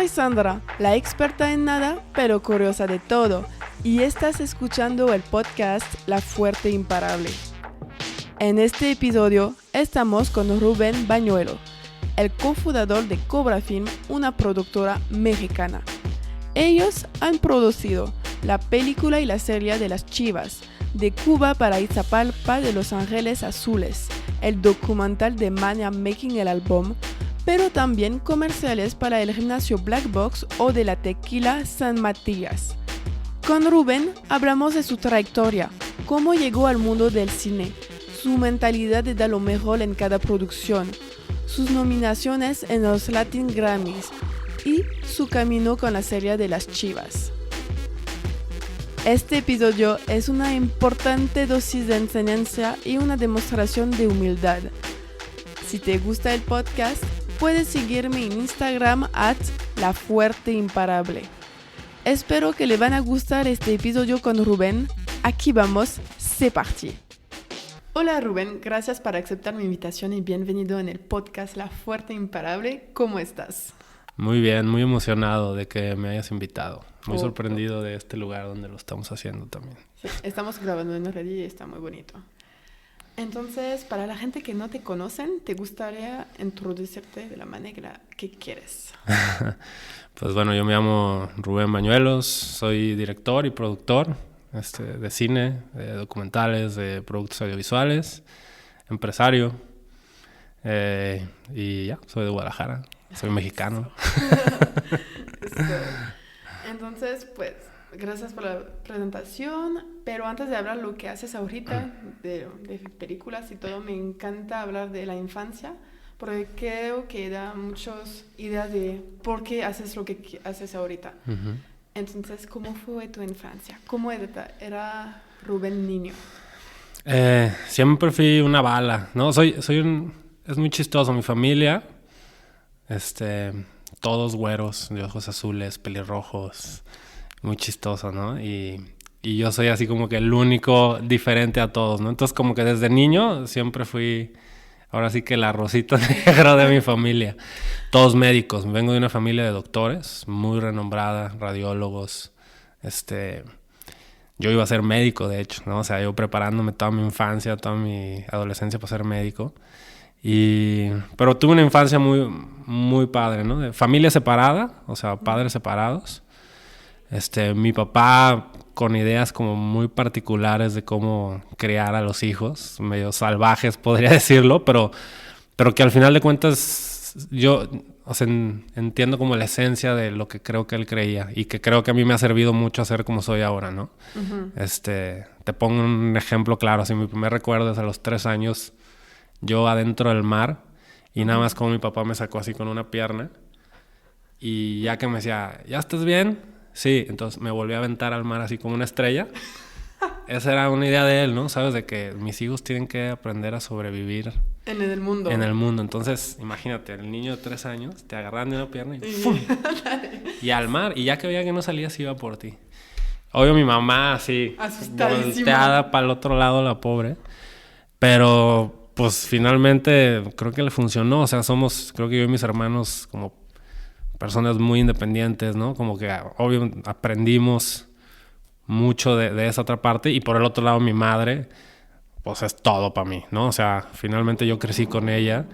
soy Sandra, la experta en nada, pero curiosa de todo, y estás escuchando el podcast La Fuerte Imparable. En este episodio estamos con Rubén Bañuelo, el cofundador de Cobra Film, una productora mexicana. Ellos han producido la película y la serie de las Chivas, de Cuba para Iztapalpa de Los Ángeles Azules, el documental de Mania Making el Álbum, pero también comerciales para el gimnasio Black Box o de la tequila San Matías. Con Rubén hablamos de su trayectoria, cómo llegó al mundo del cine, su mentalidad de dar lo mejor en cada producción, sus nominaciones en los Latin Grammys y su camino con la serie de las Chivas. Este episodio es una importante dosis de enseñanza y una demostración de humildad. Si te gusta el podcast, puedes seguirme en Instagram @lafuerteimparable. Espero que le van a gustar este episodio con Rubén. Aquí vamos, c'est parti. Hola Rubén, gracias por aceptar mi invitación y bienvenido en el podcast La Fuerte Imparable. ¿Cómo estás? Muy bien, muy emocionado de que me hayas invitado. Muy sorprendido de este lugar donde lo estamos haciendo también. Sí, estamos grabando en Ready y está muy bonito. Entonces, para la gente que no te conocen, ¿te gustaría introducirte de la manera que quieres? Pues bueno, yo me llamo Rubén Bañuelos, soy director y productor de cine, de documentales, de productos audiovisuales, empresario y ya, soy de Guadalajara, soy mexicano. Entonces, pues, gracias por la presentación, pero antes de hablar lo que haces ahorita, de películas y todo, me encanta hablar de la infancia, porque creo que da muchas ideas de por qué haces lo que haces ahorita. Uh-huh. Entonces, ¿cómo fue tu infancia? ¿Cómo era Rubén niño? Siempre fui una bala, ¿no? Es muy chistoso, mi familia, todos güeros, de ojos azules, pelirrojos, muy chistoso, ¿no? Y yo soy así como que el único diferente a todos, ¿no? Entonces como que desde niño siempre fui, ahora sí que el arrocito negro de mi familia. Todos médicos, vengo de una familia de doctores, muy renombrada, radiólogos. Yo iba a ser médico, de hecho, ¿no? O sea, yo preparándome toda mi infancia, toda mi adolescencia para ser médico. Pero tuve una infancia muy, muy padre, ¿no? De familia separada, o sea, padres separados. Mi papá con ideas como muy particulares de cómo criar a los hijos, medio salvajes podría decirlo, pero que al final de cuentas yo, o sea, entiendo como la esencia de lo que creo que él creía y que creo que a mí me ha servido mucho a ser como soy ahora, ¿no? Uh-huh. Te pongo un ejemplo claro, así mi primer recuerdo es a los 3 años, yo adentro del mar y nada más como mi papá me sacó así con una pierna y ya que me decía, ¿ya estás bien? Sí, entonces me volví a aventar al mar así como una estrella. Esa era una idea de él, ¿no? Sabes, de que mis hijos tienen que aprender a sobrevivir en el mundo. En el mundo. Entonces, imagínate, el niño de 3 años te agarran de una pierna y ¡fum! Y al mar, y ya que veía que no salías iba por ti. Obvio mi mamá así volteada para el otro lado, la pobre. Pero pues finalmente creo que le funcionó. O sea, creo que yo y mis hermanos como personas muy independientes, ¿no? Como que obvio aprendimos mucho de esa otra parte. Y por el otro lado mi madre, pues es todo para mí, ¿no? O sea, finalmente yo crecí con ella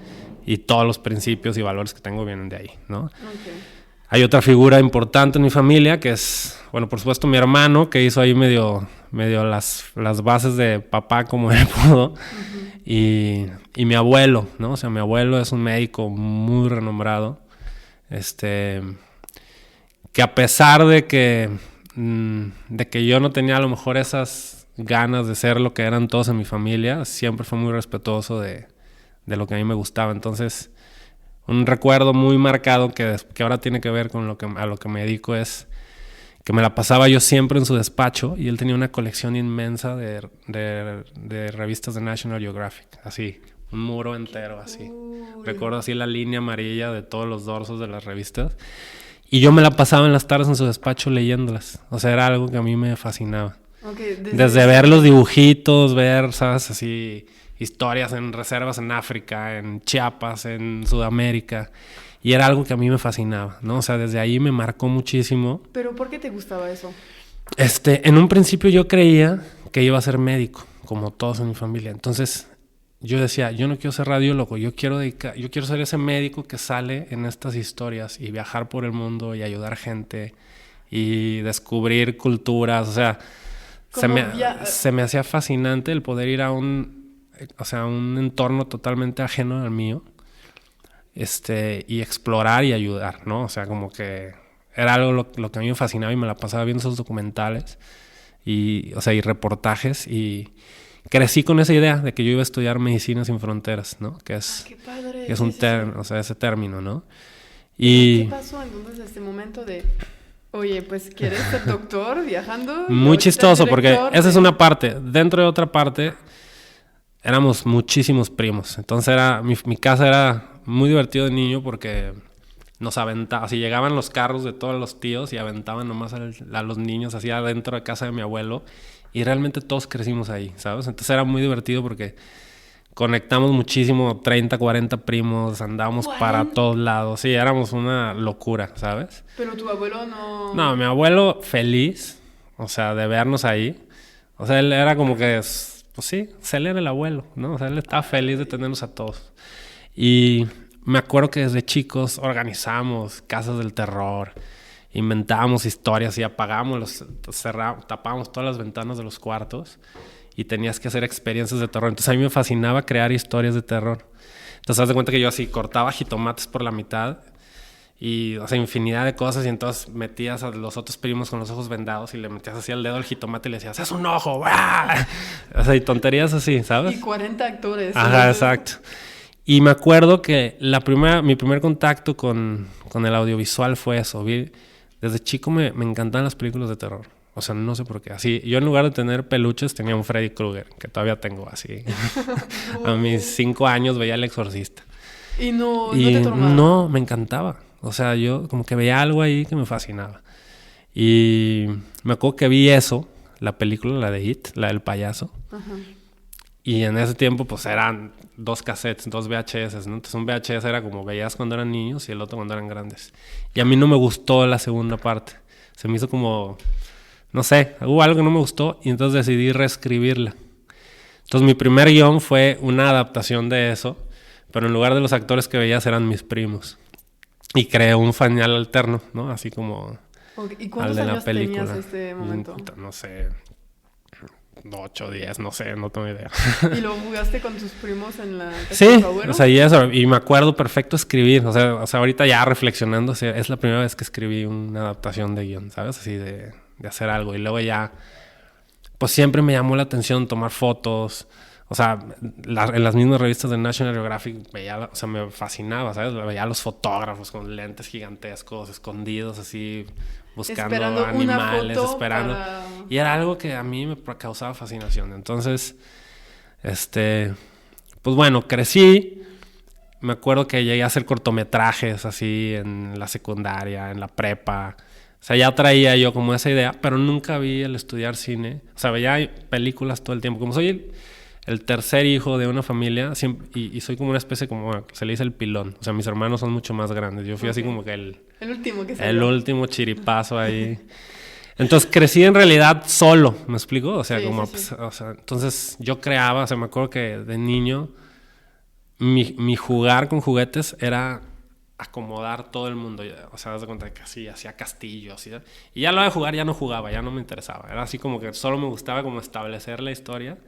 y todos los principios y valores que tengo vienen de ahí, ¿no? Okay. Hay otra figura importante en mi familia que es, bueno, por supuesto mi hermano, que hizo ahí medio las bases de papá como él pudo. Uh-huh. Y mi abuelo, ¿no? O sea, mi abuelo es un médico muy renombrado. Que a pesar de que yo no tenía a lo mejor esas ganas de ser lo que eran todos en mi familia, siempre fue muy respetuoso de lo que a mí me gustaba. Entonces, un recuerdo muy marcado que ahora tiene que ver con a lo que me dedico es que me la pasaba yo siempre en su despacho y él tenía una colección inmensa de revistas de National Geographic, así, un muro entero así. Recuerdo así la línea amarilla de todos los dorsos de las revistas. Y yo me la pasaba en las tardes en su despacho leyéndolas. O sea, era algo que a mí me fascinaba. Okay, desde ver los dibujitos, ver, ¿sabes? Así, historias en reservas en África, en Chiapas, en Sudamérica. Y era algo que a mí me fascinaba, ¿no? O sea, desde ahí me marcó muchísimo. ¿Pero por qué te gustaba eso? En un principio yo creía que iba a ser médico, como todos en mi familia. Entonces yo decía, yo no quiero ser radiólogo, yo quiero ser ese médico que sale en estas historias y viajar por el mundo y ayudar gente y descubrir culturas. O sea, se me hacía fascinante el poder ir a un entorno totalmente ajeno al mío, y explorar y ayudar, ¿no? O sea, como que era algo lo que a mí me fascinaba y me la pasaba viendo esos documentales y reportajes, y crecí con esa idea de que yo iba a estudiar Medicina Sin Fronteras, ¿no? Que es, qué padre. Que es ese término, ¿no? Y ¿qué pasó entonces este momento de, oye, pues quieres ser doctor viajando? Muy chistoso, porque esa es una parte. Dentro de otra parte, éramos muchísimos primos. Entonces mi casa era muy divertido de niño porque nos aventaba, así llegaban los carros de todos los tíos y aventaban nomás a los niños así adentro de casa de mi abuelo, y realmente todos crecimos ahí, ¿sabes? Entonces era muy divertido porque conectamos muchísimo, 30, 40 primos, andábamos para todos lados. Sí, éramos una locura, ¿sabes? Pero tu abuelo no... No, mi abuelo feliz, o sea, de vernos ahí. O sea, él era como que, pues sí, él era el abuelo, ¿no? O sea, él estaba feliz de tenernos a todos. Y me acuerdo que desde chicos organizamos casas del terror, inventábamos historias y apagábamos, tapábamos todas las ventanas de los cuartos y tenías que hacer experiencias de terror. Entonces a mí me fascinaba crear historias de terror. Entonces haz de cuenta que yo así cortaba jitomates por la mitad y, o sea, infinidad de cosas, y entonces metías a los otros primos con los ojos vendados y le metías así el dedo al jitomate y le decías, ¡es un ojo! ¡Bah! O sea, y tonterías así, ¿sabes? Y 40 actores. Ajá, exacto. Y me acuerdo que mi primer contacto con el audiovisual fue eso. Desde chico me encantaban las películas de terror. O sea, no sé por qué. Así, yo en lugar de tener peluches tenía un Freddy Krueger, que todavía tengo así. A mis 5 años veía El Exorcista. ¿Y no te traumaba? No, me encantaba. O sea, yo como que veía algo ahí que me fascinaba. Y me acuerdo que vi eso, la película, la de It, la del payaso. Ajá. Y en ese tiempo, pues eran 2 cassettes, 2 VHS, ¿no? Entonces un VHS era como veías cuando eran niños y el otro cuando eran grandes. Y a mí no me gustó la segunda parte. Se me hizo como, no sé, hubo algo que no me gustó y entonces decidí reescribirla. Entonces mi primer guión fue una adaptación de eso, pero en lugar de los actores que veías eran mis primos. Y creé un final alterno, ¿no? Así como ¿Y cuántos años tenías en este momento? No sé, 8, 10, no sé, no tengo idea. ¿Y lo jugaste con tus primos en la casa sí, de tu abuelo? O sea, y eso, y me acuerdo perfecto escribir. O sea, ahorita ya reflexionando, o sea, es la primera vez que escribí una adaptación de guión, ¿sabes? Así de hacer algo. Y luego ya, pues siempre me llamó la atención tomar fotos. O sea, en las mismas revistas de National Geographic veía, o sea, me fascinaba, ¿sabes? Veía a los fotógrafos con lentes gigantescos, escondidos así, buscando animales, esperando. Y era algo que a mí me causaba fascinación. Entonces, pues bueno, crecí. Me acuerdo que llegué a hacer cortometrajes así en la secundaria, en la prepa. O sea, ya traía yo como esa idea, pero nunca vi el estudiar cine. O sea, veía películas todo el tiempo. Como soy el tercer hijo de una familia, y soy como una especie, como se le dice, el pilón. O sea, mis hermanos son mucho más grandes. Yo fui así como que el último que el último chiripazo ahí. Entonces crecí en realidad solo, ¿me explico? O sea, sí, como, sí. Pues, o sea, entonces yo creaba, o sea, me acuerdo que de niño mi jugar con juguetes era acomodar todo el mundo. O sea, das de cuenta que así hacía castillos y ya lo de jugar ya no jugaba, ya no me interesaba. Era así como que solo me gustaba como establecer la historia.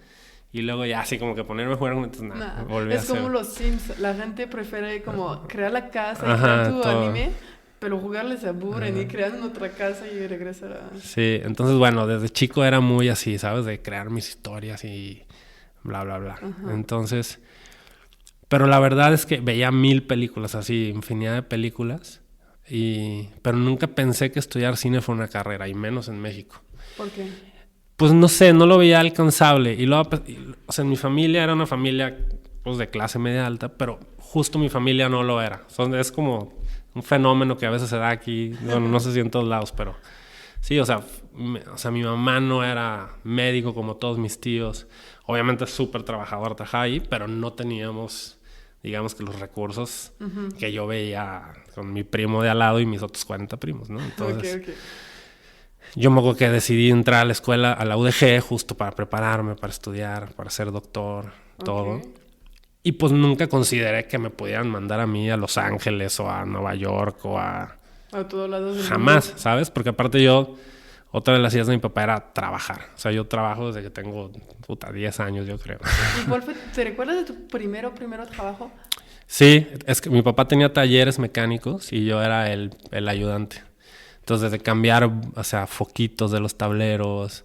Y luego ya así como que ponerme a jugar con... Entonces, volví a hacer. Es como los Sims. La gente prefiere como crear la casa y crear tu anime, pero jugarles se aburren y crean otra casa y regresar a... Sí, entonces bueno, desde chico era muy así, ¿sabes? De crear mis historias y bla, bla, bla. Ajá. Entonces... Pero la verdad es que veía 1000 películas, así, infinidad de películas. Pero nunca pensé que estudiar cine fue una carrera, y menos en México. ¿Por qué? Pues no sé, no lo veía alcanzable. O sea, mi familia era una familia pues, de clase media alta, pero justo mi familia no lo era. Es como un fenómeno que a veces se da aquí, bueno, no sé si en todos lados, pero sí, o sea, mi mamá no era médico como todos mis tíos. Obviamente súper trabajador, trabajaba ahí, pero no teníamos digamos que los recursos que yo veía con mi primo de al lado y mis otros 40 primos, ¿no? Entonces, yo me acuerdo que decidí entrar a la escuela, a la UDG, justo para prepararme, para estudiar, para ser doctor, todo. Y pues nunca consideré que me pudieran mandar a mí a Los Ángeles o a Nueva York o a todos lados del jamás, mundo. ¿sabes? Porque aparte yo, otra de las ideas de mi papá era trabajar. O sea, yo trabajo desde que tengo, 10 años, yo creo. ¿Y cuál fue, te recuerdas de tu primero trabajo? Sí, es que mi papá tenía talleres mecánicos y yo era el ayudante. Entonces, desde cambiar, o sea, foquitos de los tableros,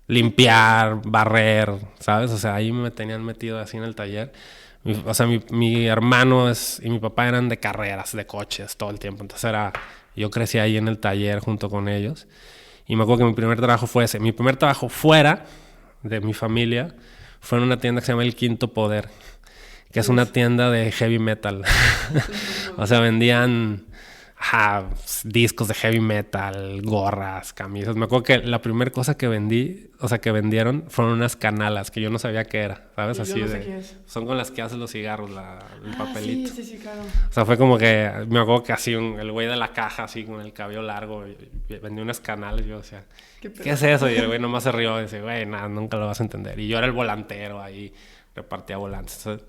limpiar, barrer, ¿sabes? O sea, ahí me tenían metido así en el taller. Mi hermano y mi papá eran de carreras, de coches todo el tiempo. Entonces yo crecí ahí en el taller junto con ellos. Y me acuerdo que mi primer trabajo fue ese. Mi primer trabajo fuera de mi familia fue en una tienda que se llama El Quinto Poder, que es una tienda de heavy metal. O sea, vendían discos de heavy metal, gorras, camisas. Me acuerdo que la primera cosa que vendieron fueron unas canalas que yo no sabía qué era, ¿sabes? Yo Así no sé qué es. Son con las que haces los cigarros, el papelito. Sí, claro. O sea, fue como que me acuerdo que así el güey de la caja, así con el cabello largo, y vendía unas canales. Yo decía, ¿qué es eso? Y el güey nomás se rió y dice, güey, nada, nunca lo vas a entender. Y yo era el volantero ahí, repartía volantes. Entonces,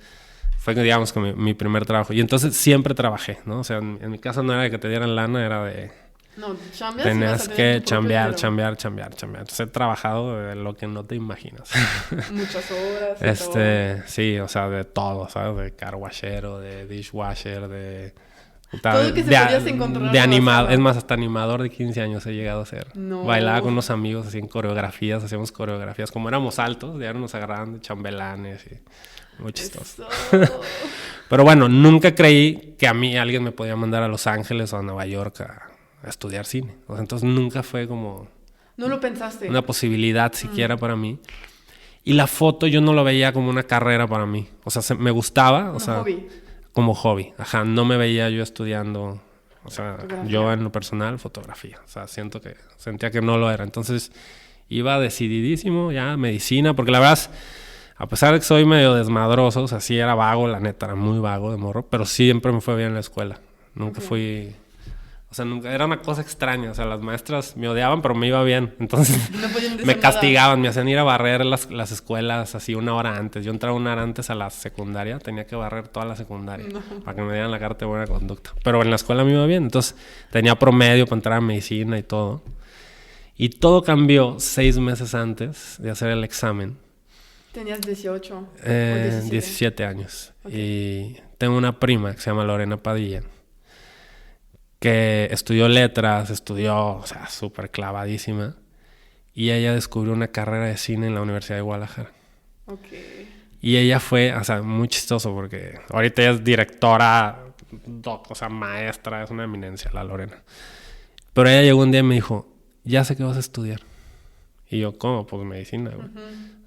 fue, digamos, que mi primer trabajo. Y entonces siempre trabajé, ¿no? O sea, en mi casa no era de que te dieran lana, era de... No, chambeas. Tenías que chambear. Entonces he trabajado de lo que no te imaginas. Muchas horas. Todo. Sí, o sea, de todo, ¿sabes? De carwashero, de dishwasher, de... Todo que se podías encontrar. De animador, es más, hasta animador de 15 años he llegado a ser. No. Bailaba con unos amigos, hacíamos coreografías. Como éramos altos, ya nos agarraban de chambelanes y... Muy chistoso. Pero bueno, nunca creí que a mí alguien me podía mandar a Los Ángeles o a Nueva York a estudiar cine. O sea, entonces nunca fue como... ¿No lo pensaste? Una posibilidad siquiera para mí. Y la foto yo no lo veía como una carrera para mí. O sea, me gustaba. Hobby. Como hobby. Ajá, no me veía yo estudiando... O sea, fotografía. Yo en lo personal, fotografía. O sea, sentía que no lo era. Entonces iba decididísimo ya a medicina, porque la verdad... A pesar de que soy medio desmadroso, o sea, sí era vago, la neta, era muy vago de morro, pero siempre me fue bien en la escuela. Nunca fui... O sea, nunca... Era una cosa extraña, o sea, las maestras me odiaban, pero me iba bien. Entonces, no podían decir me castigaban, nada. me hacían ir a barrer las escuelas así 1 hora antes. Yo entraba 1 hora antes a la secundaria, tenía que barrer toda la secundaria para que me dieran la carta de buena conducta. Pero en la escuela me iba bien, entonces tenía promedio para entrar a medicina y todo. Y todo cambió 6 meses antes de hacer el examen. ¿Tenías 18 o 17 años. Y tengo una prima que se llama Lorena Padilla, que estudió letras, o sea, súper clavadísima. Y ella descubrió una carrera de cine en la Universidad de Guadalajara. Y ella fue, o sea, muy chistoso porque ahorita ella es directora, o sea, maestra, es una eminencia la Lorena. Pero ella llegó un día y me dijo, ya sé que vas a estudiar. Y yo, ¿cómo? Pues medicina, güey.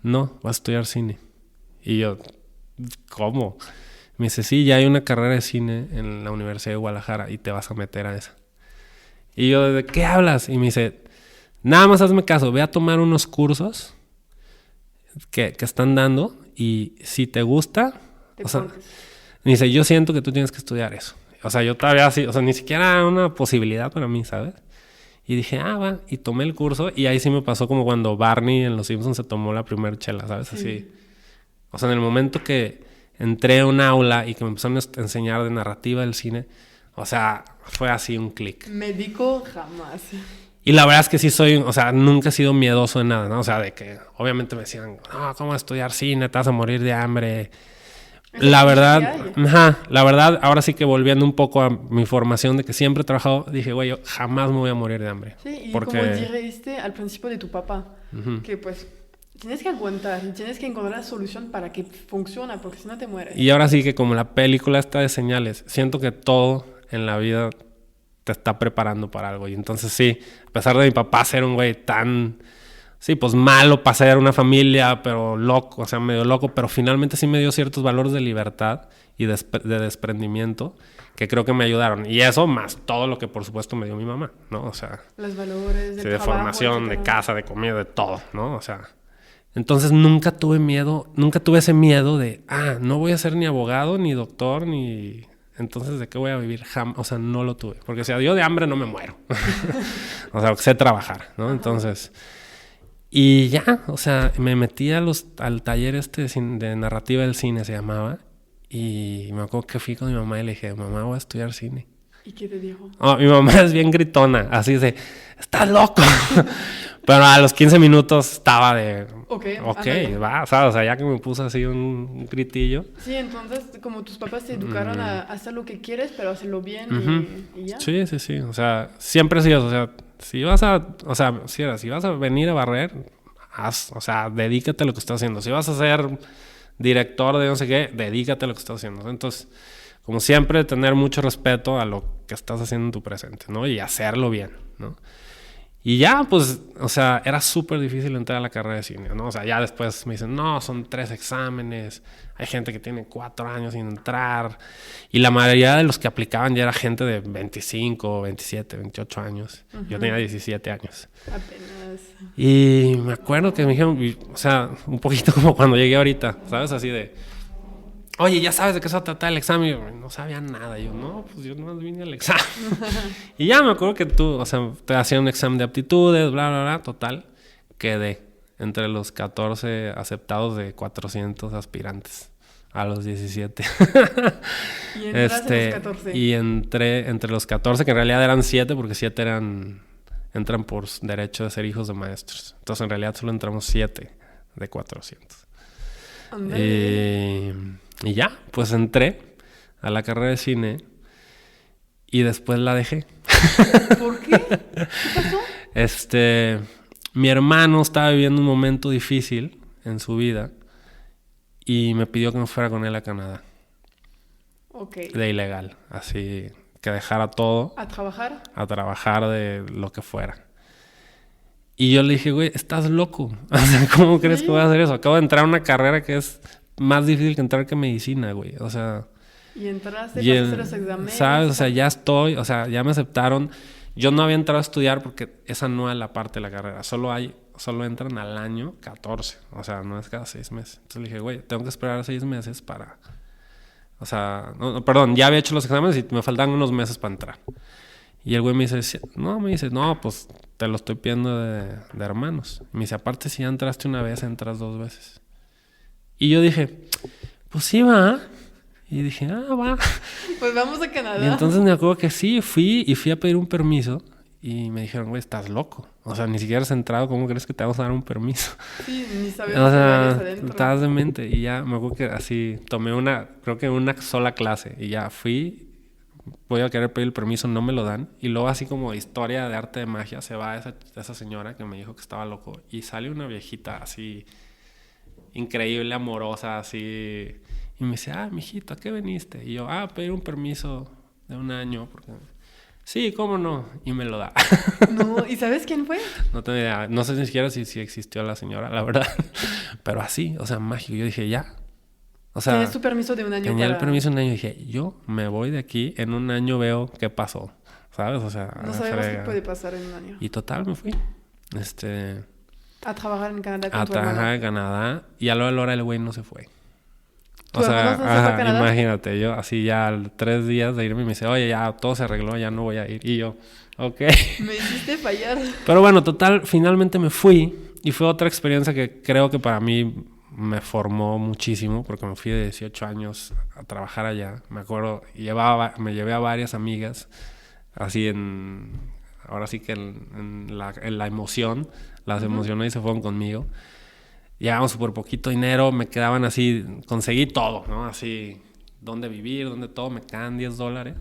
No, vas a estudiar cine. Y yo, ¿cómo? Me dice, sí, ya hay una carrera de cine en la Universidad de Guadalajara y te vas a meter a esa. Y yo, ¿de qué hablas? Y me dice, nada más hazme caso, ve a tomar unos cursos que están dando y si te gusta, me dice, yo siento que tú tienes que estudiar eso. O sea, yo todavía así, o sea, ni siquiera una posibilidad para mí, ¿sabes? Y dije, va, y tomé el curso y ahí sí me pasó como cuando Barney en Los Simpsons se tomó la primera chela, ¿sabes? Así. O sea, en el momento que entré a un aula y que me empezaron a enseñar de narrativa del cine, o sea, fue así un clic. Médico, jamás. Y la verdad es que sí soy, o sea, nunca he sido miedoso de nada, ¿no? O sea, de que obviamente me decían, no, ¿cómo vas a estudiar cine? Te vas a morir de hambre. La verdad, ahora sí que volviendo un poco a mi formación de que siempre he trabajado, dije, güey, yo jamás me voy a morir de hambre. Sí, y como dijiste al principio de tu papá, que pues tienes que aguantar y tienes que encontrar la solución para que funcione, porque si no te mueres. Y ahora sí que como la película está de señales, siento que todo en la vida te está preparando para algo. Y entonces sí, a pesar de mi papá ser un güey tan... Sí, pues malo para ser una familia, pero loco, o sea, medio loco, pero finalmente sí me dio ciertos valores de libertad y de desprendimiento que creo que me ayudaron. Y eso más todo lo que por supuesto me dio mi mamá, ¿no? O sea... Los valores del de trabajo, formación, etcétera. de casa, de comida, de todo, ¿no? O sea... Entonces nunca tuve ese miedo de, no voy a ser ni abogado, ni doctor, ni... Entonces, ¿de qué voy a vivir? O sea, no lo tuve. Porque si yo de hambre no me muero. O sea, sé trabajar, ¿no? Entonces... Y ya, o sea, me metí al taller de narrativa del cine, se llamaba. Y me acuerdo que fui con mi mamá y le dije, mamá, voy a estudiar cine. ¿Y qué te dijo? Mi mamá es bien gritona, así de, ¡estás loco! Pero a los 15 minutos estaba de, ok, va, ¿sabes? O sea, ya que me puso así un gritillo. Sí, entonces, como tus papás te educaron a hacer lo que quieres, pero hacerlo bien y ya. Sí. O sea, siempre sí, o sea, si vas a venir a barrer, o sea, dedícate a lo que estás haciendo. Si vas a ser director de no sé qué, dedícate a lo que estás haciendo. Entonces, como siempre, tener mucho respeto a lo que estás haciendo en tu presente, ¿no? Y hacerlo bien, ¿no? Y ya, pues, o sea, era súper difícil entrar a la carrera de cine, ¿no? O sea, ya después me dicen, no, son 3 exámenes, hay gente que tiene 4 años sin entrar, y la mayoría de los que aplicaban ya era gente de 25, 27, 28 años. Yo tenía 17 años. Apenas. Y me acuerdo que me dijeron, o sea, un poquito como cuando llegué ahorita, ¿sabes? Así de, oye, ¿ya sabes de qué se va a tratar el examen? Y yo, no sabía nada. Y yo, no, pues yo no vine al examen. Y ya me acuerdo que o sea, te hacían un examen de aptitudes, bla, bla, bla. Total, quedé entre los 14 aceptados de 400 aspirantes a los 17. ¿Y entraste a los 14? Y entré entre los 14, que en realidad eran 7, porque 7 entran por derecho de ser hijos de maestros. Entonces, en realidad solo entramos 7 de 400. Y ya, pues entré a la carrera de cine y después la dejé. ¿Por qué? ¿Qué pasó? Mi hermano estaba viviendo un momento difícil en su vida y me pidió que me fuera con él a Canadá. Okay. De ilegal, así que dejara todo. ¿A trabajar? A trabajar de lo que fuera. Y yo le dije, güey, estás loco. O sea, ¿cómo crees que voy a hacer eso? Acabo de entrar a una carrera que es más difícil que entrar que medicina, güey. O sea... Y entraste, pasaste los exámenes. ¿Sabes? O sea, ya estoy... O sea, ya me aceptaron. Yo no había entrado a estudiar porque esa no es la parte de la carrera. Solo entran al año 14. O sea, no es cada 6 meses. Entonces le dije, güey, tengo que esperar 6 meses para... O sea... perdón, ya había hecho los exámenes y me faltan unos meses para entrar. Y el güey me dice, no, pues te lo estoy pidiendo de hermanos. Me dice, aparte si ya entraste una vez, entras 2 veces. Y yo dije, pues sí va. Y dije, va. Pues vamos a Canadá. Y entonces me acuerdo que sí, fui a pedir un permiso. Y me dijeron, güey, estás loco. O sea, ni siquiera has entrado, ¿cómo crees que te vamos a dar un permiso? Sí, ni sabíamos que vayas adentro. Estabas de mente. Y ya me acuerdo que así tomé creo que una sola clase. Y ya fui. Voy a querer pedir el permiso, no me lo dan. Y luego así como historia de arte de magia, se va esa señora que me dijo que estaba loco. Y sale una viejita así, increíble, amorosa, así. Y me dice, mijito, ¿a qué viniste? Y yo, pedir un permiso de 1 año. Porque... Sí, ¿cómo no? Y me lo da. No, ¿y sabes quién fue? No tengo idea. No sé ni siquiera si existió la señora, la verdad. Pero así, o sea, mágico. Yo dije, ya. O sea, tienes tu permiso de 1 año. Tenía el permiso de 1 año y dije, yo me voy de aquí, en 1 año veo qué pasó, ¿sabes? O sea, no sabemos qué puede pasar en 1 año. Y total, me fui. A trabajar en Canadá con a tu hermano. trabajar en Canadá y a la hora el güey no se fue. ¿Tu hermano no se fue a Canadá? Imagínate, yo así ya 3 días de irme me dice, oye, ya todo se arregló, ya no voy a ir. Y yo, ok. Me hiciste fallar. Pero bueno, total, finalmente me fui y fue otra experiencia que creo que para mí me formó muchísimo porque me fui de 18 años a trabajar allá. Me acuerdo, me llevé a varias amigas así ahora sí que en la emoción, las emocioné y se fueron conmigo. Llevábamos súper poquito dinero, me quedaban así, conseguí todo, ¿no? Así, dónde vivir, dónde todo, me quedan $10.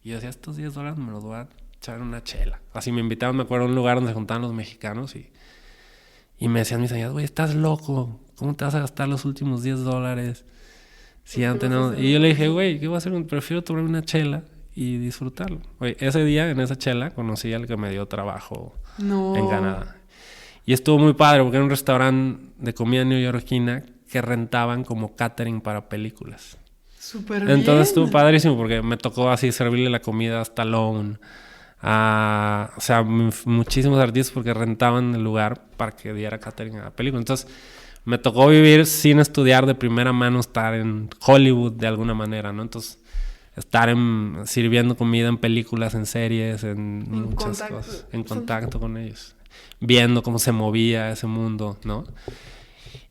Y yo decía, estos $10 me los voy a echar en una chela. Así me invitaban, me acuerdo, a un lugar donde se juntaban los mexicanos y me decían mis amigas, güey, estás loco, ¿cómo te vas a gastar los últimos $10? Si antes no... Y yo le dije, güey, ¿qué voy a hacer? Prefiero tomar una chela y disfrutarlo. Oye, ese día, en esa chela, conocí al que me dio trabajo en Canadá. Y estuvo muy padre porque era un restaurante de comida neoyorquina que rentaban como catering para películas. Súper bien. Entonces estuvo padrísimo porque me tocó así servirle la comida a Stallone, o sea, muchísimos artistas porque rentaban el lugar para que diera catering a la película. Entonces me tocó vivir sin estudiar de primera mano, estar en Hollywood de alguna manera, ¿no? Entonces, estar sirviendo comida en películas, en series, en muchas cosas, en contacto con ellos, viendo cómo se movía ese mundo, ¿no?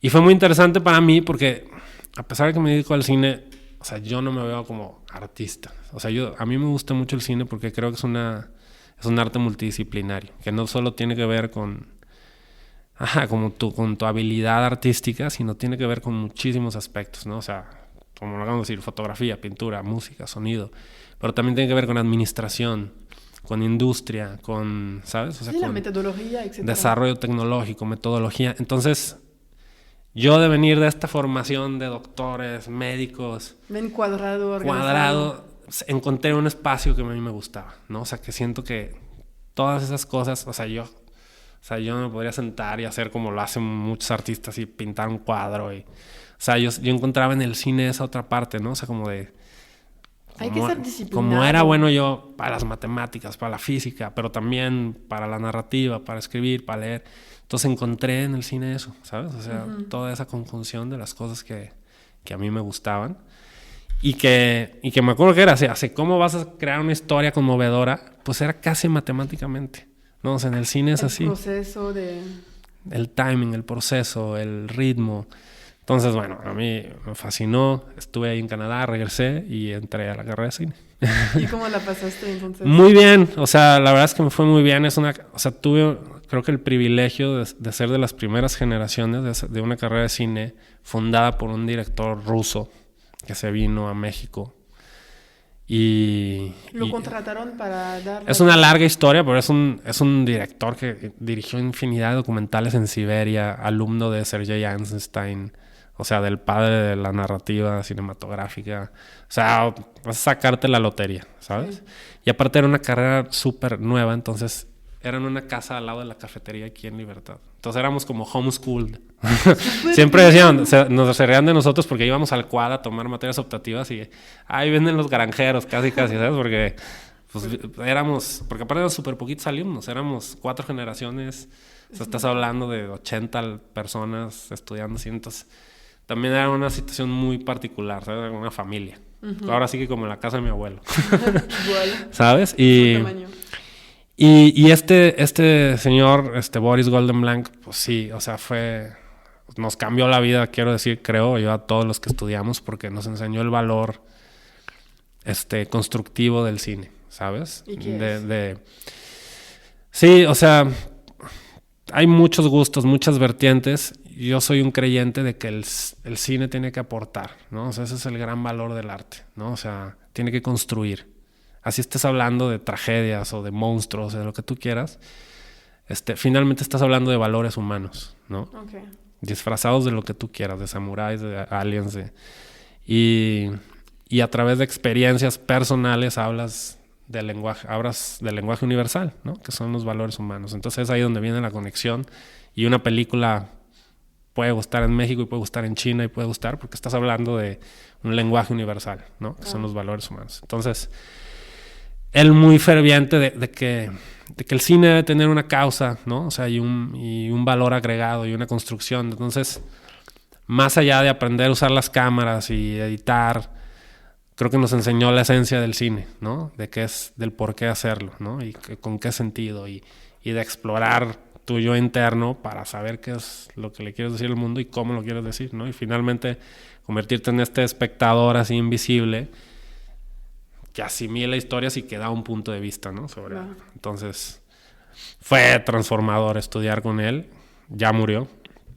Y fue muy interesante para mí porque, a pesar de que me dedico al cine, o sea, yo no me veo como artista. O sea, a mí me gusta mucho el cine porque creo que es un arte multidisciplinario, que no solo tiene que ver con tu habilidad artística, sino tiene que ver con muchísimos aspectos, ¿no? O sea, como lo vamos a decir, fotografía, pintura, música, sonido, pero también tiene que ver con administración, con industria, con, ¿sabes? O sea, sí, la con metodología, etc. desarrollo tecnológico, metodología. Entonces, yo de venir de esta formación de doctores, médicos, bien cuadrado, encontré un espacio que a mí me gustaba, ¿no? O sea, que siento que todas esas cosas, o sea, yo me podría sentar y hacer como lo hacen muchos artistas y pintar un cuadro. O sea, yo encontraba en el cine esa otra parte, ¿no? O sea, como de... Hay que ser disciplinado. Como era bueno yo para las matemáticas, para la física, pero también para la narrativa, para escribir, para leer. Entonces encontré en el cine eso, ¿sabes? O sea, toda esa conjunción de las cosas que a mí me gustaban. Y que me acuerdo que era así, ¿cómo vas a crear una historia conmovedora? Pues era casi matemáticamente, ¿no? O sea, en el cine es así. El proceso de... El timing, el proceso, el ritmo. Entonces, bueno, a mí me fascinó. Estuve ahí en Canadá, regresé y entré a la carrera de cine. ¿Y cómo la pasaste entonces? Muy bien. O sea, la verdad es que me fue muy bien. Tuve, creo que el privilegio de ser de las primeras generaciones de una carrera de cine fundada por un director ruso que se vino a México. Lo contrataron para dar... Es una larga historia, pero es un director que dirigió infinidad de documentales en Siberia, alumno de Sergei Eisenstein, o sea, del padre de la narrativa cinematográfica. O sea, vas a sacarte la lotería, ¿sabes? Sí. Y aparte era una carrera súper nueva, entonces era en una casa al lado de la cafetería aquí en Libertad. Entonces éramos como homeschooled. Siempre decían, nos reían de nosotros porque íbamos al quad a tomar materias optativas y ahí vienen los granjeros, casi, ¿sabes? Porque pues, porque aparte eran súper poquitos alumnos, éramos 4 generaciones, o sea, estás hablando de 80 personas estudiando así, entonces también era una situación muy particular, ¿sabes? Una familia. Ahora sí que como en la casa de mi abuelo. Igual. ¿Sabes? Y este señor, Boris Goldenblank, pues sí, o sea, nos cambió la vida, quiero decir, creo yo, a todos los que estudiamos, porque nos enseñó el valor constructivo del cine, ¿sabes? ¿Y qué es? Sí, o sea, hay muchos gustos, muchas vertientes. Yo soy un creyente de que el cine tiene que aportar, ¿no? O sea, ese es el gran valor del arte, ¿no? O sea, tiene que construir. Así estés hablando de tragedias o de monstruos o de lo que tú quieras, finalmente estás hablando de valores humanos, ¿no? Okay. Disfrazados de lo que tú quieras, de samuráis, de aliens, y a través de experiencias personales hablas del lenguaje universal, ¿no? Que son los valores humanos. Entonces es ahí donde viene la conexión, y una película puede gustar en México y puede gustar en China y puede gustar porque estás hablando de un lenguaje universal, ¿no? Que son los valores humanos. Entonces, él muy ferviente de que el cine debe tener una causa, ¿no? O sea, y un valor agregado y una construcción. Entonces, más allá de aprender a usar las cámaras y editar, creo que nos enseñó la esencia del cine, ¿no? Del por qué hacerlo, ¿no? Y con qué sentido, y de explorar tu yo interno para saber qué es lo que le quieres decir al mundo y cómo lo quieres decir, ¿no? Y finalmente convertirte en este espectador así invisible que asimila historias y que da un punto de vista, ¿no? Sobre. Claro. Entonces, fue transformador estudiar con él. Ya murió.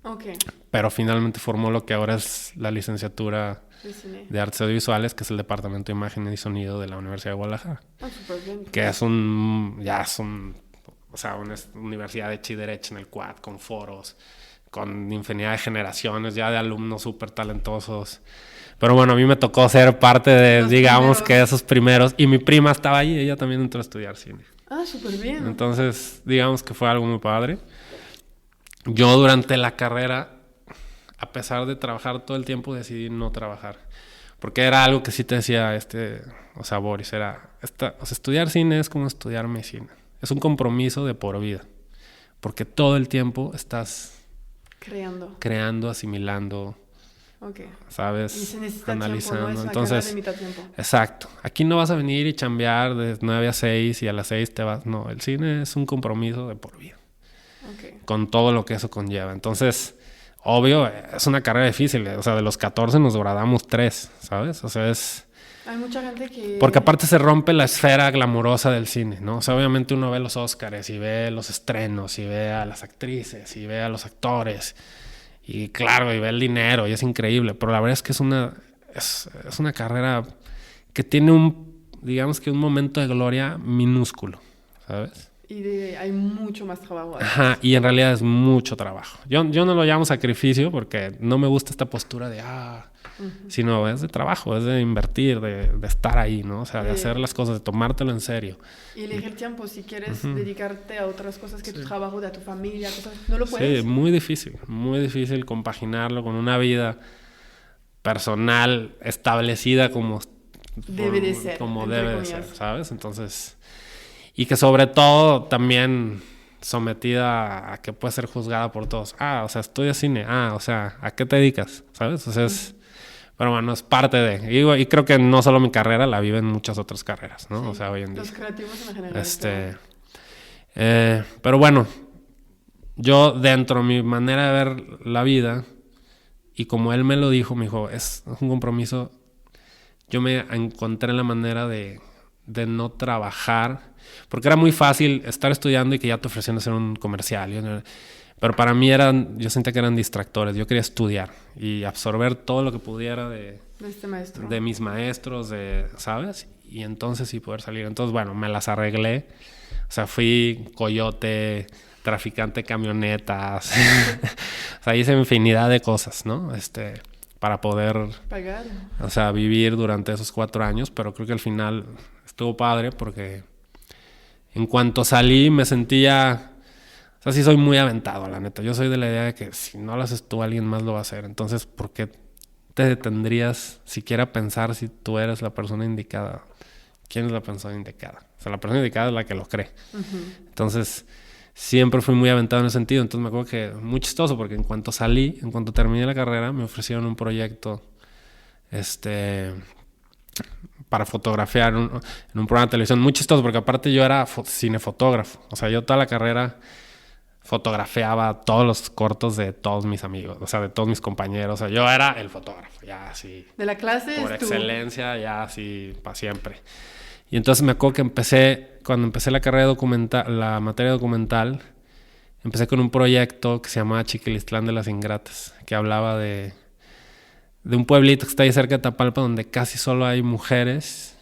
Okay. Pero finalmente formó lo que ahora es la licenciatura de Artes Audiovisuales, que es el Departamento de Imagen y Sonido de la Universidad de Guadalajara. Súper bien. Que es o sea, una universidad hecha y derecha en el quad, con foros, con infinidad de generaciones ya de alumnos súper talentosos. Pero bueno, a mí me tocó ser parte de, los digamos, primeros. Que esos primeros. Y mi prima estaba ahí, ella también entró a estudiar cine. Ah, súper bien. Entonces, digamos que fue algo muy padre. Yo durante la carrera, a pesar de trabajar todo el tiempo, decidí no trabajar. Porque era algo que sí te decía Boris, estudiar cine es como estudiar medicina. Es un compromiso de por vida. Porque todo el tiempo estás Creando, asimilando, okay. ¿sabes? Y se necesita analizando. tiempo, no es una Entonces, carrera de mitad tiempo. Exacto. Aquí no vas a venir y chambear de 9 a 6 y a las 6 te vas. No, el cine es un compromiso de por vida. Okay. Con todo lo que eso conlleva. Entonces, obvio, es una carrera difícil. O sea, de los 14 nos gradamos 3, ¿sabes? O sea, es... Hay mucha gente que... Porque aparte se rompe la esfera glamurosa del cine, ¿no? O sea, obviamente uno ve los Óscares y ve los estrenos y ve a las actrices y ve a los actores y claro, y ve el dinero y es increíble. Pero la verdad es que es una carrera que tiene digamos que un momento de gloria minúsculo, ¿sabes? Y hay mucho más trabajo. Ajá, y en realidad es mucho trabajo. Yo no lo llamo sacrificio porque no me gusta esta postura de sino es de trabajo, es de invertir, de estar ahí, ¿no? O sea, de hacer las cosas, de tomártelo en serio. Y elegir tiempo, si quieres dedicarte a otras cosas que tu trabajo, de a tu familia, cosas, ¿no lo puedes? Sí, muy difícil compaginarlo con una vida personal establecida como debe de ser, ¿sabes? Entonces, y que sobre todo también sometida a que puede ser juzgada por todos. O sea, estudias cine. O sea, ¿a qué te dedicas? ¿Sabes? O sea, pero bueno, es parte de... Y creo que no solo mi carrera, la viven muchas otras carreras, ¿no? Sí, o sea, hoy en día. Los creativos en general. Pero bueno, yo dentro de mi manera de ver la vida, y como él me lo dijo, me dijo, es un compromiso. Yo me encontré la manera de no trabajar, porque era muy fácil estar estudiando y que ya te ofrecían hacer un comercial. Pero para mí yo sentía que eran distractores. Yo quería estudiar y absorber todo lo que pudiera de este maestro, de mis maestros, ¿sabes? Y entonces sí poder salir. Entonces, bueno, me las arreglé. O sea, fui coyote, traficante de camionetas. O sea, hice infinidad de cosas, ¿no? Para poder pagar. O sea, vivir durante esos 4 años. Pero creo que al final estuvo padre porque en cuanto salí me sentía... O sea, sí soy muy aventado, la neta. Yo soy de la idea de que si no lo haces tú, alguien más lo va a hacer. Entonces, ¿por qué te detendrías siquiera a pensar si tú eres la persona indicada? ¿Quién es la persona indicada? O sea, la persona indicada es la que lo cree. Entonces, siempre fui muy aventado en ese sentido. Entonces, me acuerdo que muy chistoso porque en cuanto terminé la carrera, me ofrecieron un proyecto para fotografiar en un programa de televisión. Muy chistoso porque aparte yo era cinefotógrafo. O sea, yo toda la carrera fotografiaba todos los cortos de todos mis amigos, o sea, de todos mis compañeros. O sea, yo era el fotógrafo, ya así. De la clase por excelencia, ya así, para siempre. Y entonces me acuerdo que cuando empecé la carrera documental, la materia documental, empecé con un proyecto que se llamaba Chiquilistlán de las Ingratas, que hablaba de un pueblito que está ahí cerca de Tapalpa, donde casi solo hay mujeres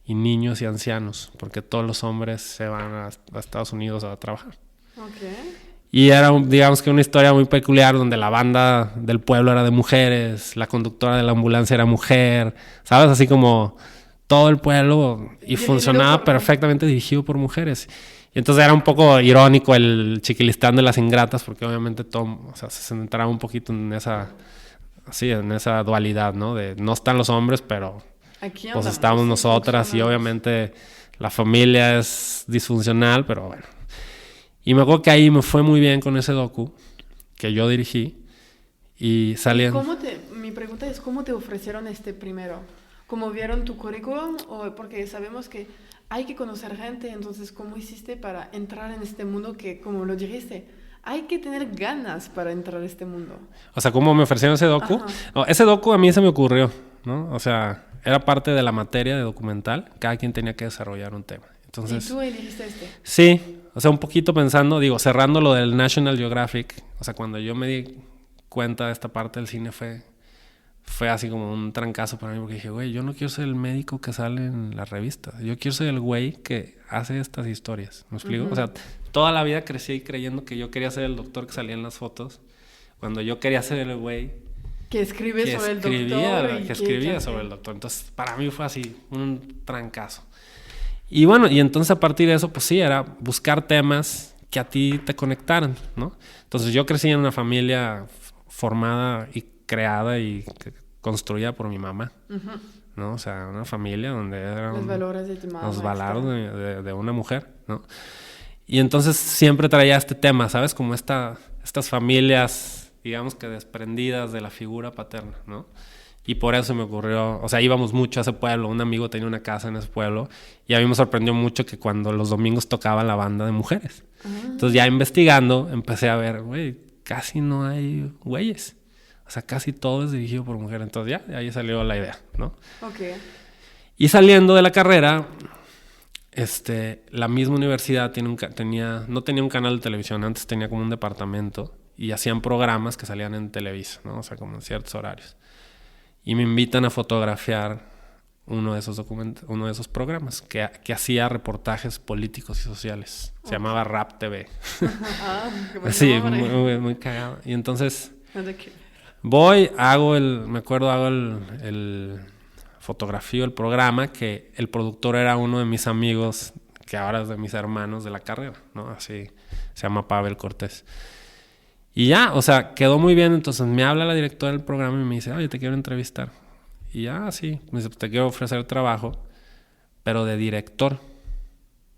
y niños y ancianos, porque todos los hombres se van a Estados Unidos a trabajar. Okay. Y era, digamos que una historia muy peculiar donde la banda del pueblo era de mujeres, la conductora de la ambulancia era mujer, ¿sabes? Así como todo el pueblo y funcionaba perfectamente dirigido por mujeres. Y entonces era un poco irónico el Chiquilistán de las Ingratas porque obviamente todo, o sea, se centraba un poquito en esa dualidad, ¿no? De no están los hombres, pero pues estamos nosotras y obviamente la familia es disfuncional, pero bueno. Y me acuerdo que ahí me fue muy bien con ese docu que yo dirigí y salían... Mi pregunta es, ¿cómo te ofrecieron primero? ¿Cómo vieron tu currículum? Porque sabemos que hay que conocer gente, entonces, ¿cómo hiciste para entrar en este mundo que, como lo dijiste, hay que tener ganas para entrar a este mundo? O sea, ¿cómo me ofrecieron ese docu? No, ese docu a mí se me ocurrió, ¿no? O sea, era parte de la materia de documental. Cada quien tenía que desarrollar un tema. Entonces, ¿y tú elegiste Sí. O sea, un poquito pensando, cerrando lo del National Geographic. O sea, cuando yo me di cuenta de esta parte del cine fue así como un trancazo para mí. Porque dije, güey, yo no quiero ser el médico que sale en las revistas. Yo quiero ser el güey que hace estas historias. ¿Me explico? O sea, toda la vida crecí creyendo que yo quería ser el doctor que salía en las fotos. Cuando yo quería ser el güey que escribe sobre el doctor. Que escribía sobre el doctor. Entonces, para mí fue así, un trancazo. Y bueno, y entonces a partir de eso, pues sí, era buscar temas que a ti te conectaran, ¿no? Entonces yo crecí en una familia formada y creada y construida por mi mamá, ¿no? O sea, una familia donde eran los valores de tu mamá, los valores de una mujer, ¿no? Y entonces siempre traía este tema, ¿sabes? Como estas familias digamos que desprendidas de la figura paterna, ¿no? Y por eso me ocurrió, o sea, íbamos mucho a ese pueblo, un amigo tenía una casa en ese pueblo, y a mí me sorprendió mucho que cuando los domingos tocaba la banda de mujeres. Entonces ya investigando, empecé a ver, güey, casi no hay güeyes. O sea, casi todo es dirigido por mujeres. Entonces ya, de ahí salió la idea, ¿no? Ok. Y saliendo de la carrera, la misma universidad no tenía un canal de televisión, antes tenía como un departamento, y hacían programas que salían en Televisa, ¿no? O sea, como en ciertos horarios. Y me invitan a fotografiar uno de esos programas que hacía reportajes políticos y sociales. Se llamaba Rap TV. Qué buen Sí, nombre. muy, muy cagado. Y entonces ¿De qué? voy, hago el fotografío, el programa, que el productor era uno de mis amigos, que ahora es de mis hermanos de la carrera, ¿no? Así se llama Pavel Cortés. Y ya, o sea, quedó muy bien. Entonces me habla la directora del programa y me dice, oye, te quiero entrevistar. Y ya, sí, me dice, te quiero ofrecer trabajo, pero de director.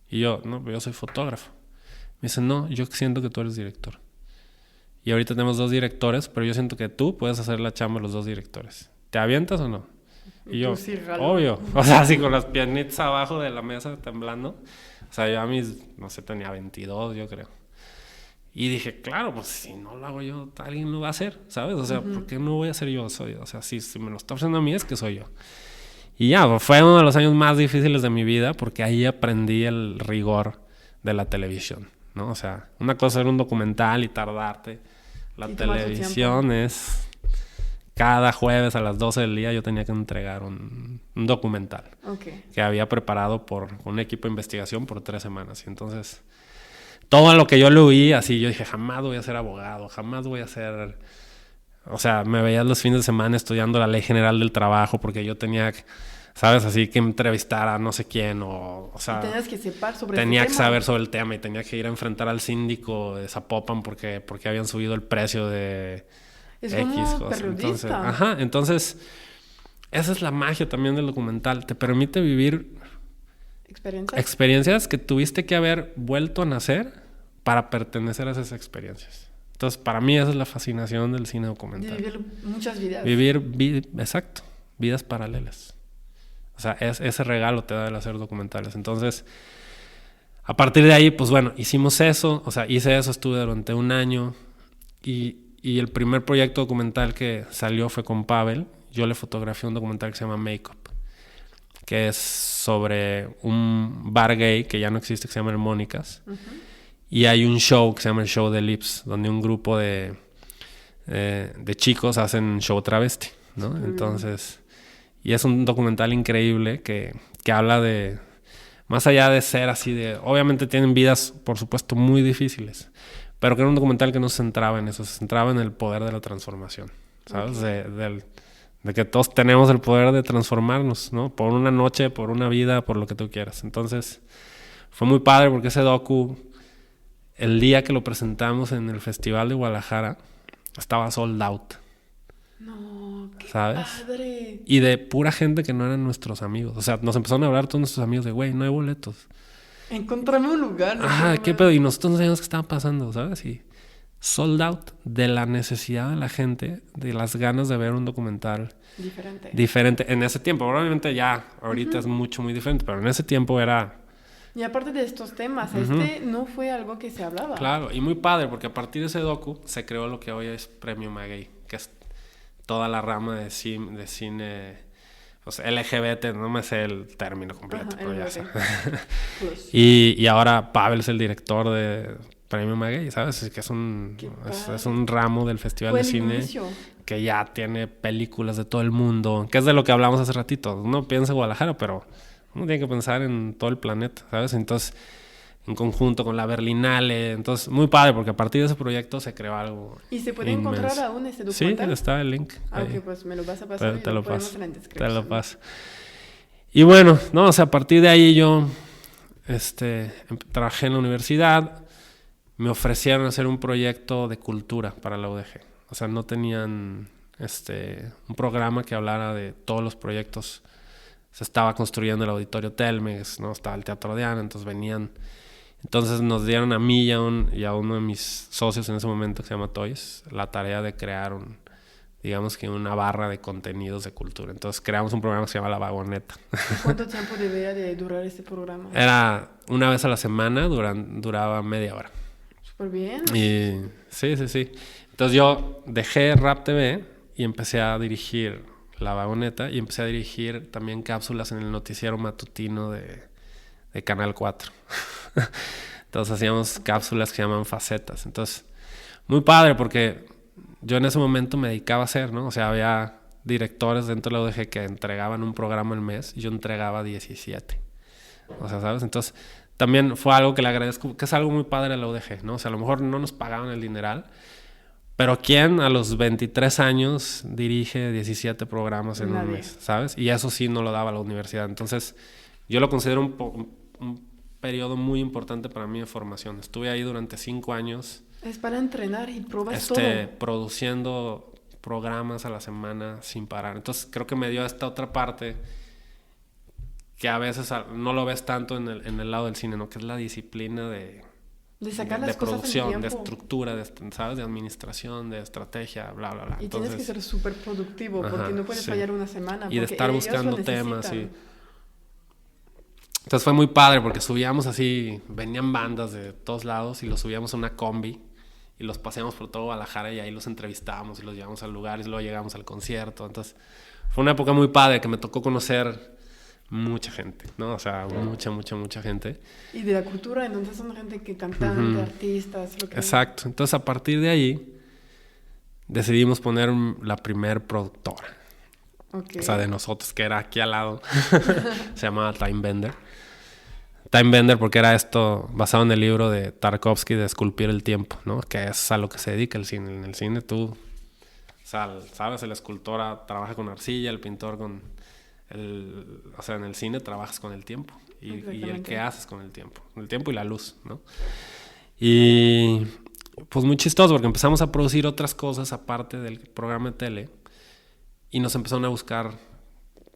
Y yo, no, yo soy fotógrafo. Me dice, no, yo siento que tú eres director. Y ahorita tenemos 2 directores, pero yo siento que tú puedes hacer la chamba de los 2 directores. ¿Te avientas o no? Y yo, Pues sí, jalo. obvio. O sea, así con las piernitas abajo de la mesa temblando. O sea, yo no sé, tenía 22, yo creo. Y dije, claro, pues si no lo hago yo, alguien lo va a hacer, ¿sabes? O sea, ¿por qué no voy a ser yo? O sea, si me lo está ofreciendo a mí, es que soy yo. Y ya, fue uno de los años más difíciles de mi vida, porque ahí aprendí el rigor de la televisión, ¿no? O sea, una cosa era un documental y tardarte. La Y tomar su televisión tiempo. es... Cada jueves a las 12 del día yo tenía que entregar un documental Ok. que había preparado por un equipo de investigación por 3 semanas. Y entonces, todo lo que yo le oí, así, yo dije, jamás voy a ser abogado, jamás voy a ser... O sea, me veía los fines de semana estudiando la Ley General del Trabajo porque yo tenía, ¿sabes? Así que entrevistar a no sé quién o Y sea... tenías que separar sobre Tenía ese que tema. saber sobre el tema y tenía que ir a enfrentar al síndico de Zapopan porque habían subido el precio de Es X como cosas. Entonces, periodista. entonces, esa es la magia también del documental. Te permite vivir ¿Experiencia? experiencias que tuviste que haber vuelto a nacer para pertenecer a esas experiencias. Entonces, para mí esa es la fascinación del cine De documental. vivir muchas vidas. Exacto, vidas paralelas. O sea, ese regalo te da el hacer documentales. Entonces, a partir de ahí, pues bueno, hicimos eso. O sea, hice eso, estuve durante un año. Y el primer proyecto documental que salió fue con Pavel. Yo le fotografié un documental que se llama Make Up, que es sobre un bar gay que ya no existe, que se llama El Mónicas. Y hay un show que se llama el Show de Lips, donde un grupo de chicos hacen show travesti, ¿no? Entonces, y es un documental increíble que habla de, más allá de ser así de, obviamente tienen vidas, por supuesto, muy difíciles, pero que era un documental que no se centraba en eso, se centraba en el poder de la transformación, ¿sabes? Okay. De que todos tenemos el poder de transformarnos, ¿no? Por una noche, por una vida, por lo que tú quieras. Entonces, fue muy padre porque ese docu, el día que lo presentamos en el Festival de Guadalajara, estaba sold out. No, qué ¿sabes? padre. Y de pura gente que no eran nuestros amigos. O sea, nos empezaron a hablar todos nuestros amigos de, güey, no hay boletos. Encontrame un lugar. ¿Qué pedo? Y nosotros no sabíamos qué estaba pasando, ¿sabes? Y sold out de la necesidad de la gente, de las ganas de ver un documental diferente. En ese tiempo, probablemente ya, ahorita es mucho, muy diferente, pero en ese tiempo era... Y aparte de estos temas, no fue algo que se hablaba. Claro, y muy padre, porque a partir de ese docu se creó lo que hoy es Premio Maguey, que es toda la rama de cine pues LGBT, no me sé el término completo, pero ya sé. y ahora Pavel es el director de Premio Maguey, ¿sabes? Es que es un ramo del Festival de Cine inicio. Que ya tiene películas de todo el mundo, que es de lo que hablamos hace ratito. Uno piensa en Guadalajara, pero uno tiene que pensar en todo el planeta, ¿sabes? Entonces, en conjunto con la Berlinale, entonces, muy padre, porque a partir de ese proyecto se creó algo ¿Y se puede encontrar aún ese documental? Sí, está el link. Ok, pues me lo vas a pasar y lo ponemos en la descripción. Te lo paso. Y bueno, no, o sea, a partir de ahí yo trabajé en la universidad, me ofrecieron hacer un proyecto de cultura para la UDG. O sea, no tenían un programa que hablara de todos los proyectos. Se estaba construyendo el Auditorio Telmex, ¿no? Estaba el Teatro Diana, entonces venían Entonces nos dieron a mí y a uno de mis socios en ese momento, que se llama Toys, la tarea de crear digamos que una barra de contenidos de cultura. Entonces creamos un programa que se llama La Vagoneta. ¿Cuánto tiempo debería de durar este programa? Era una vez a la semana, duraba media hora. Súper bien. Y sí. Entonces yo dejé Rap TV y empecé a dirigir La Vagoneta y empecé a dirigir también cápsulas en el noticiero matutino de Canal 4. Entonces hacíamos cápsulas que se llaman facetas. Entonces, muy padre porque yo en ese momento me dedicaba a hacer, ¿no? O sea, había directores dentro de la UDG que entregaban un programa al mes y yo entregaba 17. O sea, ¿sabes? Entonces, también fue algo que le agradezco, que es algo muy padre a la UDG, ¿no? O sea, a lo mejor no nos pagaban el dineral, pero ¿quién a los 23 años dirige 17 programas en un mes, ¿sabes? Y eso sí no lo daba la universidad. Entonces, yo lo considero un periodo muy importante para mí de formación. Estuve ahí durante 5 años. Es para entrenar y pruebas todo. Produciendo programas a la semana sin parar. Entonces, creo que me dio esta otra parte que a veces no lo ves tanto en el lado del cine, ¿no? Que es la disciplina de sacar las cosas producción, en de tiempo. Estructura, ¿sabes? De administración, de estrategia, bla, bla, bla. Y entonces, tienes que ser súper productivo, porque no puedes fallar una semana. Y de estar buscando temas. Y... Entonces fue muy padre porque subíamos así, venían bandas de todos lados y los subíamos a una combi y los paseamos por todo Guadalajara y ahí los entrevistábamos y los llevamos al lugar y luego llegamos al concierto. Entonces fue una época muy padre que me tocó conocer mucha gente, ¿no? O sea, mucha gente. Y de la cultura, entonces son gente que cantan, artistas, lo que... Exacto. Entonces a partir de ahí decidimos poner la primer productora. Okay. O sea, de nosotros, que era aquí al lado. Se llamaba Time Bender. Time Bender porque era esto basado en el libro de Tarkovsky de Esculpir el Tiempo, ¿no? Que es a lo que se dedica el cine. En el cine tú, o sea, sabes, el escultor trabaja con arcilla, el pintor con o sea, en el cine trabajas con el tiempo y el que haces con el tiempo y la luz, ¿no? Y pues muy chistoso porque empezamos a producir otras cosas aparte del programa de tele y nos empezaron a buscar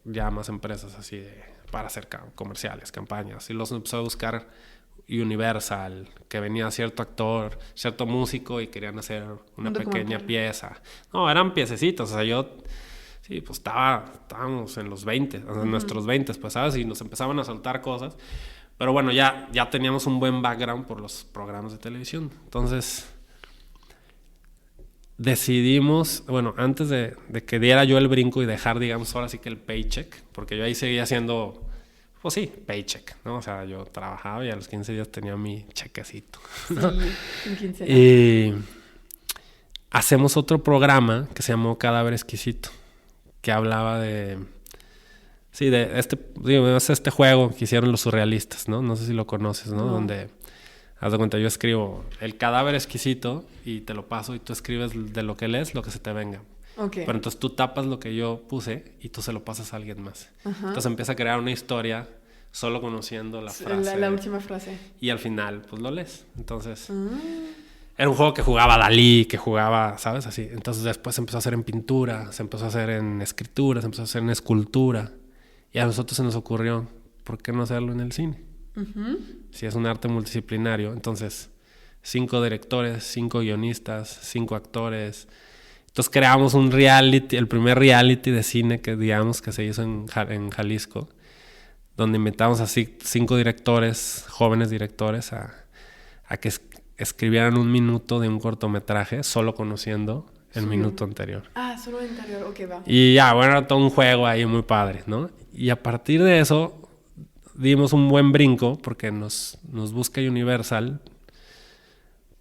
ya más empresas así para hacer comerciales, campañas, y los empezó a buscar Universal, que venía cierto actor, cierto músico y querían hacer una pequeña pieza. No, eran piececitos, o sea, yo sí, pues estábamos en los 20, en nuestros 20, pues, ¿sabes? Y nos empezaban a soltar cosas. Pero bueno, ya teníamos un buen background por los programas de televisión. Entonces, decidimos, bueno, antes de que diera yo el brinco y dejar, digamos, ahora sí que el paycheck, porque yo ahí seguía haciendo, pues sí, paycheck, ¿no? O sea, yo trabajaba y a los 15 días tenía mi chequecito, ¿no? Sí, en quincena. Y hacemos otro programa que se llamó Cadáver Exquisito, que hablaba de este juego que hicieron los surrealistas, ¿no? No sé si lo conoces, ¿no? Donde, haz de cuenta, yo escribo el cadáver exquisito y te lo paso y tú escribes de lo que lees lo que se te venga. Okay. Pero entonces tú tapas lo que yo puse y tú se lo pasas a alguien más. Entonces empieza a crear una historia solo conociendo la frase. La última frase. Y al final, pues lo lees. Entonces... Era un juego que jugaba Dalí, que jugaba, ¿sabes? Así. Entonces después se empezó a hacer en pintura, se empezó a hacer en escritura, se empezó a hacer en escultura. Y a nosotros se nos ocurrió, ¿por qué no hacerlo en el cine? Si es un arte multidisciplinario. Entonces, 5 directores, 5 guionistas, 5 actores. Entonces creamos un reality, el primer reality de cine que digamos que se hizo en Jalisco, donde invitamos así 5 directores, jóvenes directores, a que escribieran un minuto de un cortometraje solo conociendo el minuto anterior. Ah, solo el anterior, ok, va. Y ya, bueno, era todo un juego ahí muy padre, ¿no? Y a partir de eso dimos un buen brinco porque nos busca Universal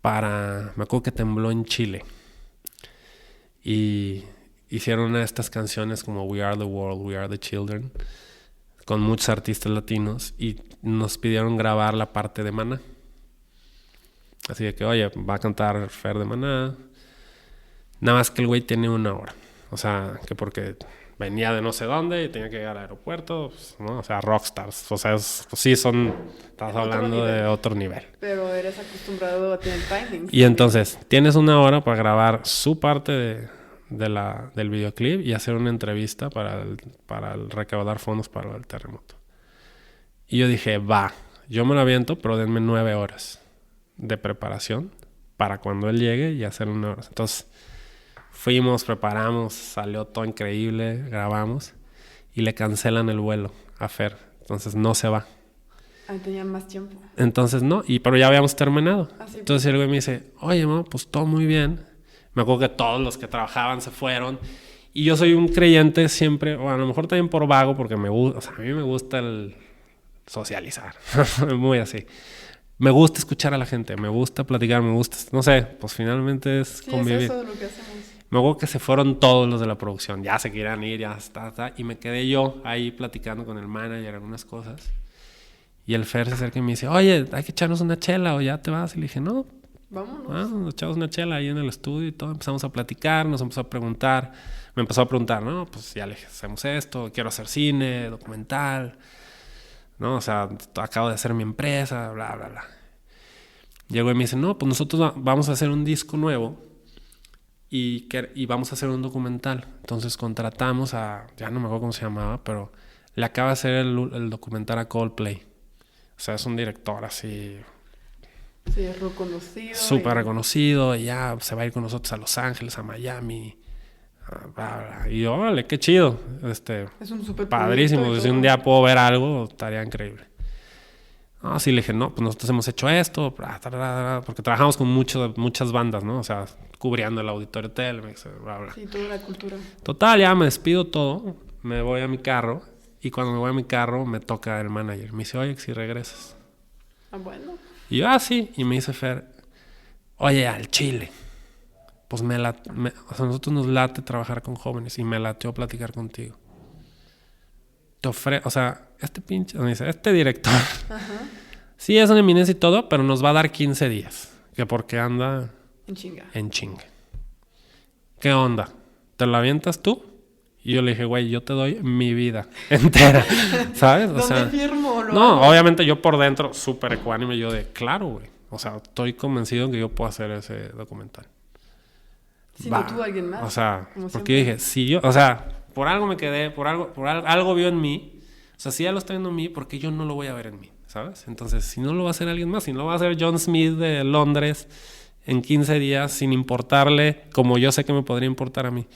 me acuerdo que tembló en Chile y hicieron una de estas canciones como We Are the World, We Are the Children con muchos artistas latinos y nos pidieron grabar la parte de Maná. Así de que, oye, va a cantar Fer de Maná. Nada más que el güey tiene 1 hora. O sea, que porque venía de no sé dónde y tenía que llegar al aeropuerto, pues, ¿no? O sea, rockstars. O sea, estás hablando de otro nivel. Pero eres acostumbrado a tener timing. Y entonces, tienes 1 hora para grabar su parte del videoclip y hacer una entrevista para recaudar fondos para el terremoto. Y yo dije, va. yo me lo aviento, pero denme 9 horas de preparación para cuando él llegue y hacer 1 hora. Entonces, fuimos, preparamos, salió todo increíble, grabamos y le cancelan el vuelo a Fer. Entonces, no se va. Tenían más tiempo. Entonces, no, pero ya habíamos terminado. Así Entonces, el güey me dice, oye, no, pues todo muy bien. Me acuerdo que todos los que trabajaban se fueron. Y yo soy un creyente siempre, o a lo mejor también por vago, porque me gusta, o sea, a mí me gusta el socializar. Muy así. Me gusta escuchar a la gente, me gusta platicar, me gusta, no sé, pues finalmente es convivir. Es eso lo que hacemos. Me acuerdo que se fueron todos los de la producción, ya se querían ir, ya está, y me quedé yo ahí platicando con el manager algunas cosas. Y el Fer se acerca y me dice, oye, hay que echarnos una chela o ya te vas. Y le dije, no, vámonos. Nos echamos una chela ahí en el estudio y todo. Empezamos a platicar, nos empezó a preguntar. Me empezó a preguntar, ¿no? Pues ya le dije, hacemos esto, quiero hacer cine, documental, ¿no? O sea, acabo de hacer mi empresa, bla, bla, bla. Llegó y me dice, no, pues nosotros vamos a hacer un disco nuevo y vamos a hacer un documental. Entonces contratamos ya no me acuerdo cómo se llamaba, pero le acaba de hacer el documental a Coldplay. O sea, es un director así... Sí, es reconocido. Súper reconocido. Y ya se va a ir con nosotros a Los Ángeles, a Miami. Bla, bla. Y yo, órale, qué chido. Es un súper padrísimo. Si un día puedo ver algo, estaría increíble. No, sí, le dije, no, pues nosotros hemos hecho esto. Bla, bla, bla, porque trabajamos con muchas bandas, ¿no? O sea, cubriendo el Auditorio Telmex, bla, bla. Sí, toda la cultura. Total, ya me despido todo. Me voy a mi carro. Y cuando me voy a mi carro, me toca el manager. Me dice, oye, si regresas. Bueno. Y yo, sí. Y me dice Fer, oye, al Chile. Pues o sea, a nosotros nos late trabajar con jóvenes. Y me lateó platicar contigo. O sea, me dice, este director. Ajá. Sí, es una eminencia y todo, pero nos va a dar 15 días. Que porque anda... En chinga. ¿Qué onda? ¿Te lo avientas tú? Y yo le dije, güey, yo te doy mi vida entera, ¿sabes? O sea, firmo? No, obviamente yo por dentro, súper ecuánime, yo de, claro, güey. O sea, estoy convencido que yo puedo hacer ese documental. Si no tú, alguien más. O sea, porque siempre. dije, si yo, o sea, por algo me quedé, algo vio en mí. O sea, si ya lo está viendo en mí, ¿por qué yo no lo voy a ver en mí? ¿Sabes? Entonces, si no lo va a hacer alguien más, si no lo va a hacer John Smith de Londres en 15 días, sin importarle, como yo sé que me podría importar a mí.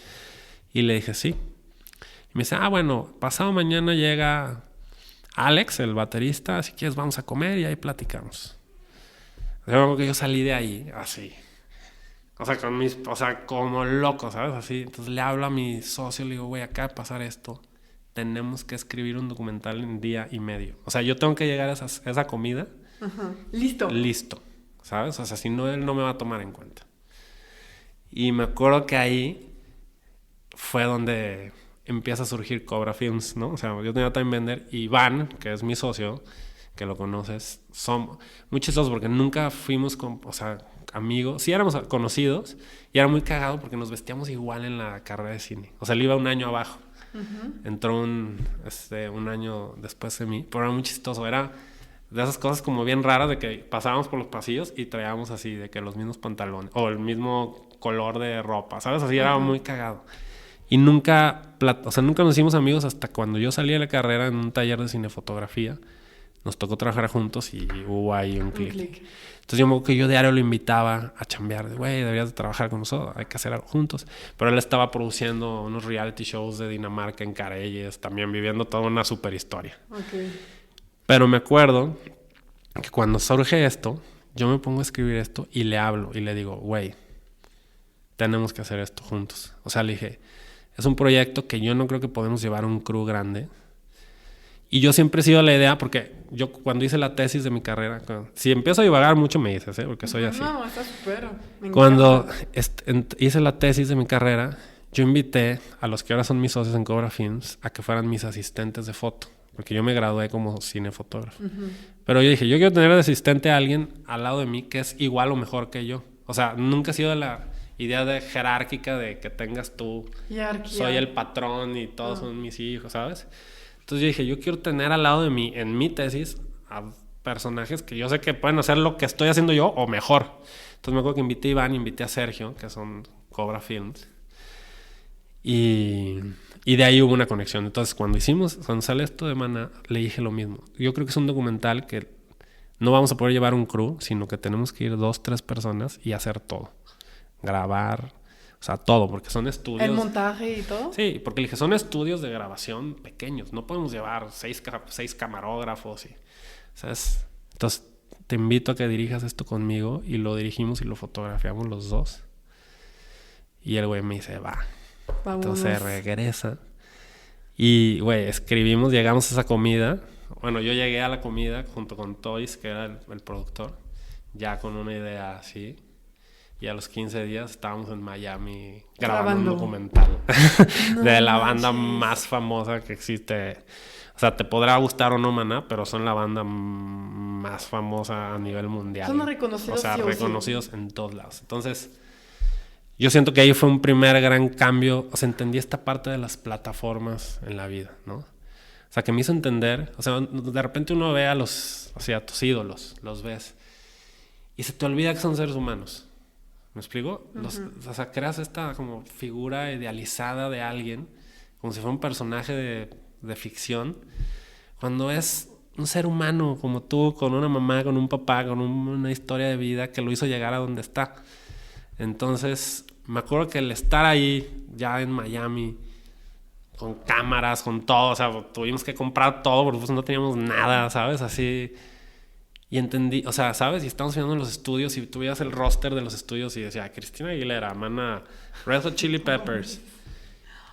Y le dije, sí. Y me dice, bueno, pasado mañana llega Alex, el baterista, si quieres vamos a comer y ahí platicamos. Yo salí de ahí así. O sea, como loco, ¿sabes? Así. Entonces le hablo a mi socio, le digo, güey, acaba de pasar esto. Tenemos que escribir un documental en 1.5 días. O sea, yo tengo que llegar a esa comida. Ajá. Listo. ¿Sabes? O sea, si no, él no me va a tomar en cuenta. Y me acuerdo que ahí fue donde empieza a surgir Cobra Films, ¿no? O sea, yo tenía Time Bender y Iván, que es mi socio, que lo conoces, son muy chistosos porque nunca fuimos amigos. Sí éramos conocidos y era muy cagado porque nos vestíamos igual en la carrera de cine. O sea, él iba un año abajo. Uh-huh. Entró un año después de mí, pero era muy chistoso. Era de esas cosas como bien raras de que pasábamos por los pasillos y traíamos así de que los mismos pantalones o el mismo color de ropa, ¿sabes? Así era muy cagado. Y nunca nos hicimos amigos hasta cuando yo salí de la carrera en un taller de cinefotografía. Nos tocó trabajar juntos y hubo ahí un clic. Entonces yo me acuerdo que yo diario lo invitaba a chambear. Güey, deberías de trabajar con nosotros, hay que hacer algo juntos. Pero él estaba produciendo unos reality shows de Dinamarca en Careyes, también viviendo toda una super historia. Okay. Pero me acuerdo que cuando surge esto, yo me pongo a escribir esto y le hablo y le digo, güey, tenemos que hacer esto juntos. O sea, le dije, es un proyecto que yo no creo que podemos llevar un crew grande. Y yo siempre he sido la idea, porque yo cuando hice la tesis de mi carrera, si empiezo a divagar mucho me dices, porque soy así. No, está súper. Cuando hice la tesis de mi carrera, yo invité a los que ahora son mis socios en Cobra Films a que fueran mis asistentes de foto, porque yo me gradué como cinefotógrafo. Uh-huh. Pero yo dije, yo quiero tener de asistente a alguien al lado de mí que es igual o mejor que yo. O sea, nunca he sido de la idea de jerárquica de que tengas tú, soy el patrón y todos son mis hijos, ¿sabes? Entonces yo dije, yo quiero tener al lado de mí, en mi tesis, a personajes que yo sé que pueden hacer lo que estoy haciendo yo o mejor. Entonces me acuerdo que invité a Iván, invité a Sergio, que son Cobra Films. Y de ahí hubo una conexión. Entonces cuando sale esto de Maná, le dije lo mismo. Yo creo que es un documental que no vamos a poder llevar un crew, sino que tenemos que ir 2, 3 personas y hacer todo. Grabar, o sea, todo, porque son estudios... ¿El montaje y todo? Sí, porque le dije, son estudios de grabación pequeños. No podemos llevar 6 camarógrafos. ¿Sabes? Entonces, te invito a que dirijas esto conmigo. Y lo dirigimos y lo fotografiamos los dos. Y el güey me dice, va. Vámonos. Entonces regresa. Y, güey, escribimos, llegamos a esa comida. Bueno, yo llegué a la comida junto con Toys, que era el productor. Ya con una idea así. Y a los 15 días estábamos en Miami grabando un documental de la banda más famosa que existe. O sea, te podrá gustar o no, Maná, pero son la banda más famosa a nivel mundial. Son reconocidos. O sea, reconocidos en todos lados. Entonces, yo siento que ahí fue un primer gran cambio. O sea, entendí esta parte de las plataformas en la vida, ¿no? O sea, que me hizo entender. O sea, de repente uno ve a tus ídolos, los ves. Y se te olvida que son seres humanos. ¿Me explico? O sea, creas esta como figura idealizada de alguien, como si fuera un personaje de ficción, cuando es un ser humano como tú, con una mamá, con un papá, con una historia de vida que lo hizo llegar a donde está. Entonces, me acuerdo que el estar ahí, ya en Miami, con cámaras, con todo, o sea, tuvimos que comprar todo porque pues no teníamos nada, ¿sabes? Así... Y entendí, o sea, ¿sabes? Y estamos viendo en los estudios y tú veías el roster de los estudios y decía Cristina Aguilera, Maná, Red Hot Chili Peppers.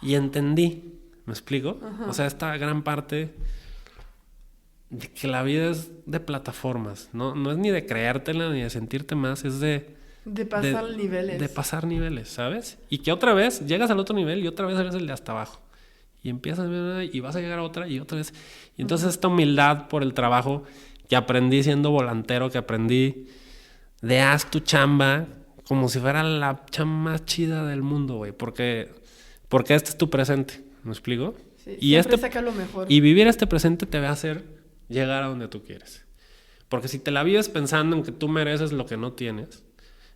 Y entendí, ¿me explico? Uh-huh. O sea, esta gran parte de que la vida es de plataformas. No es ni de creértela ni de sentirte más, es de pasar niveles. De pasar niveles, ¿sabes? Y que otra vez llegas al otro nivel y otra vez eres el de hasta abajo. Y empiezas y vas a llegar a otra y otra vez. Y entonces esta humildad por el trabajo... que aprendí siendo volantero, que aprendí de haz tu chamba como si fuera la chamba más chida del mundo, güey. Porque este es tu presente, ¿me explico? Sí, y saca lo mejor. Y vivir este presente te va a hacer llegar a donde tú quieres. Porque si te la vives pensando en que tú mereces lo que no tienes,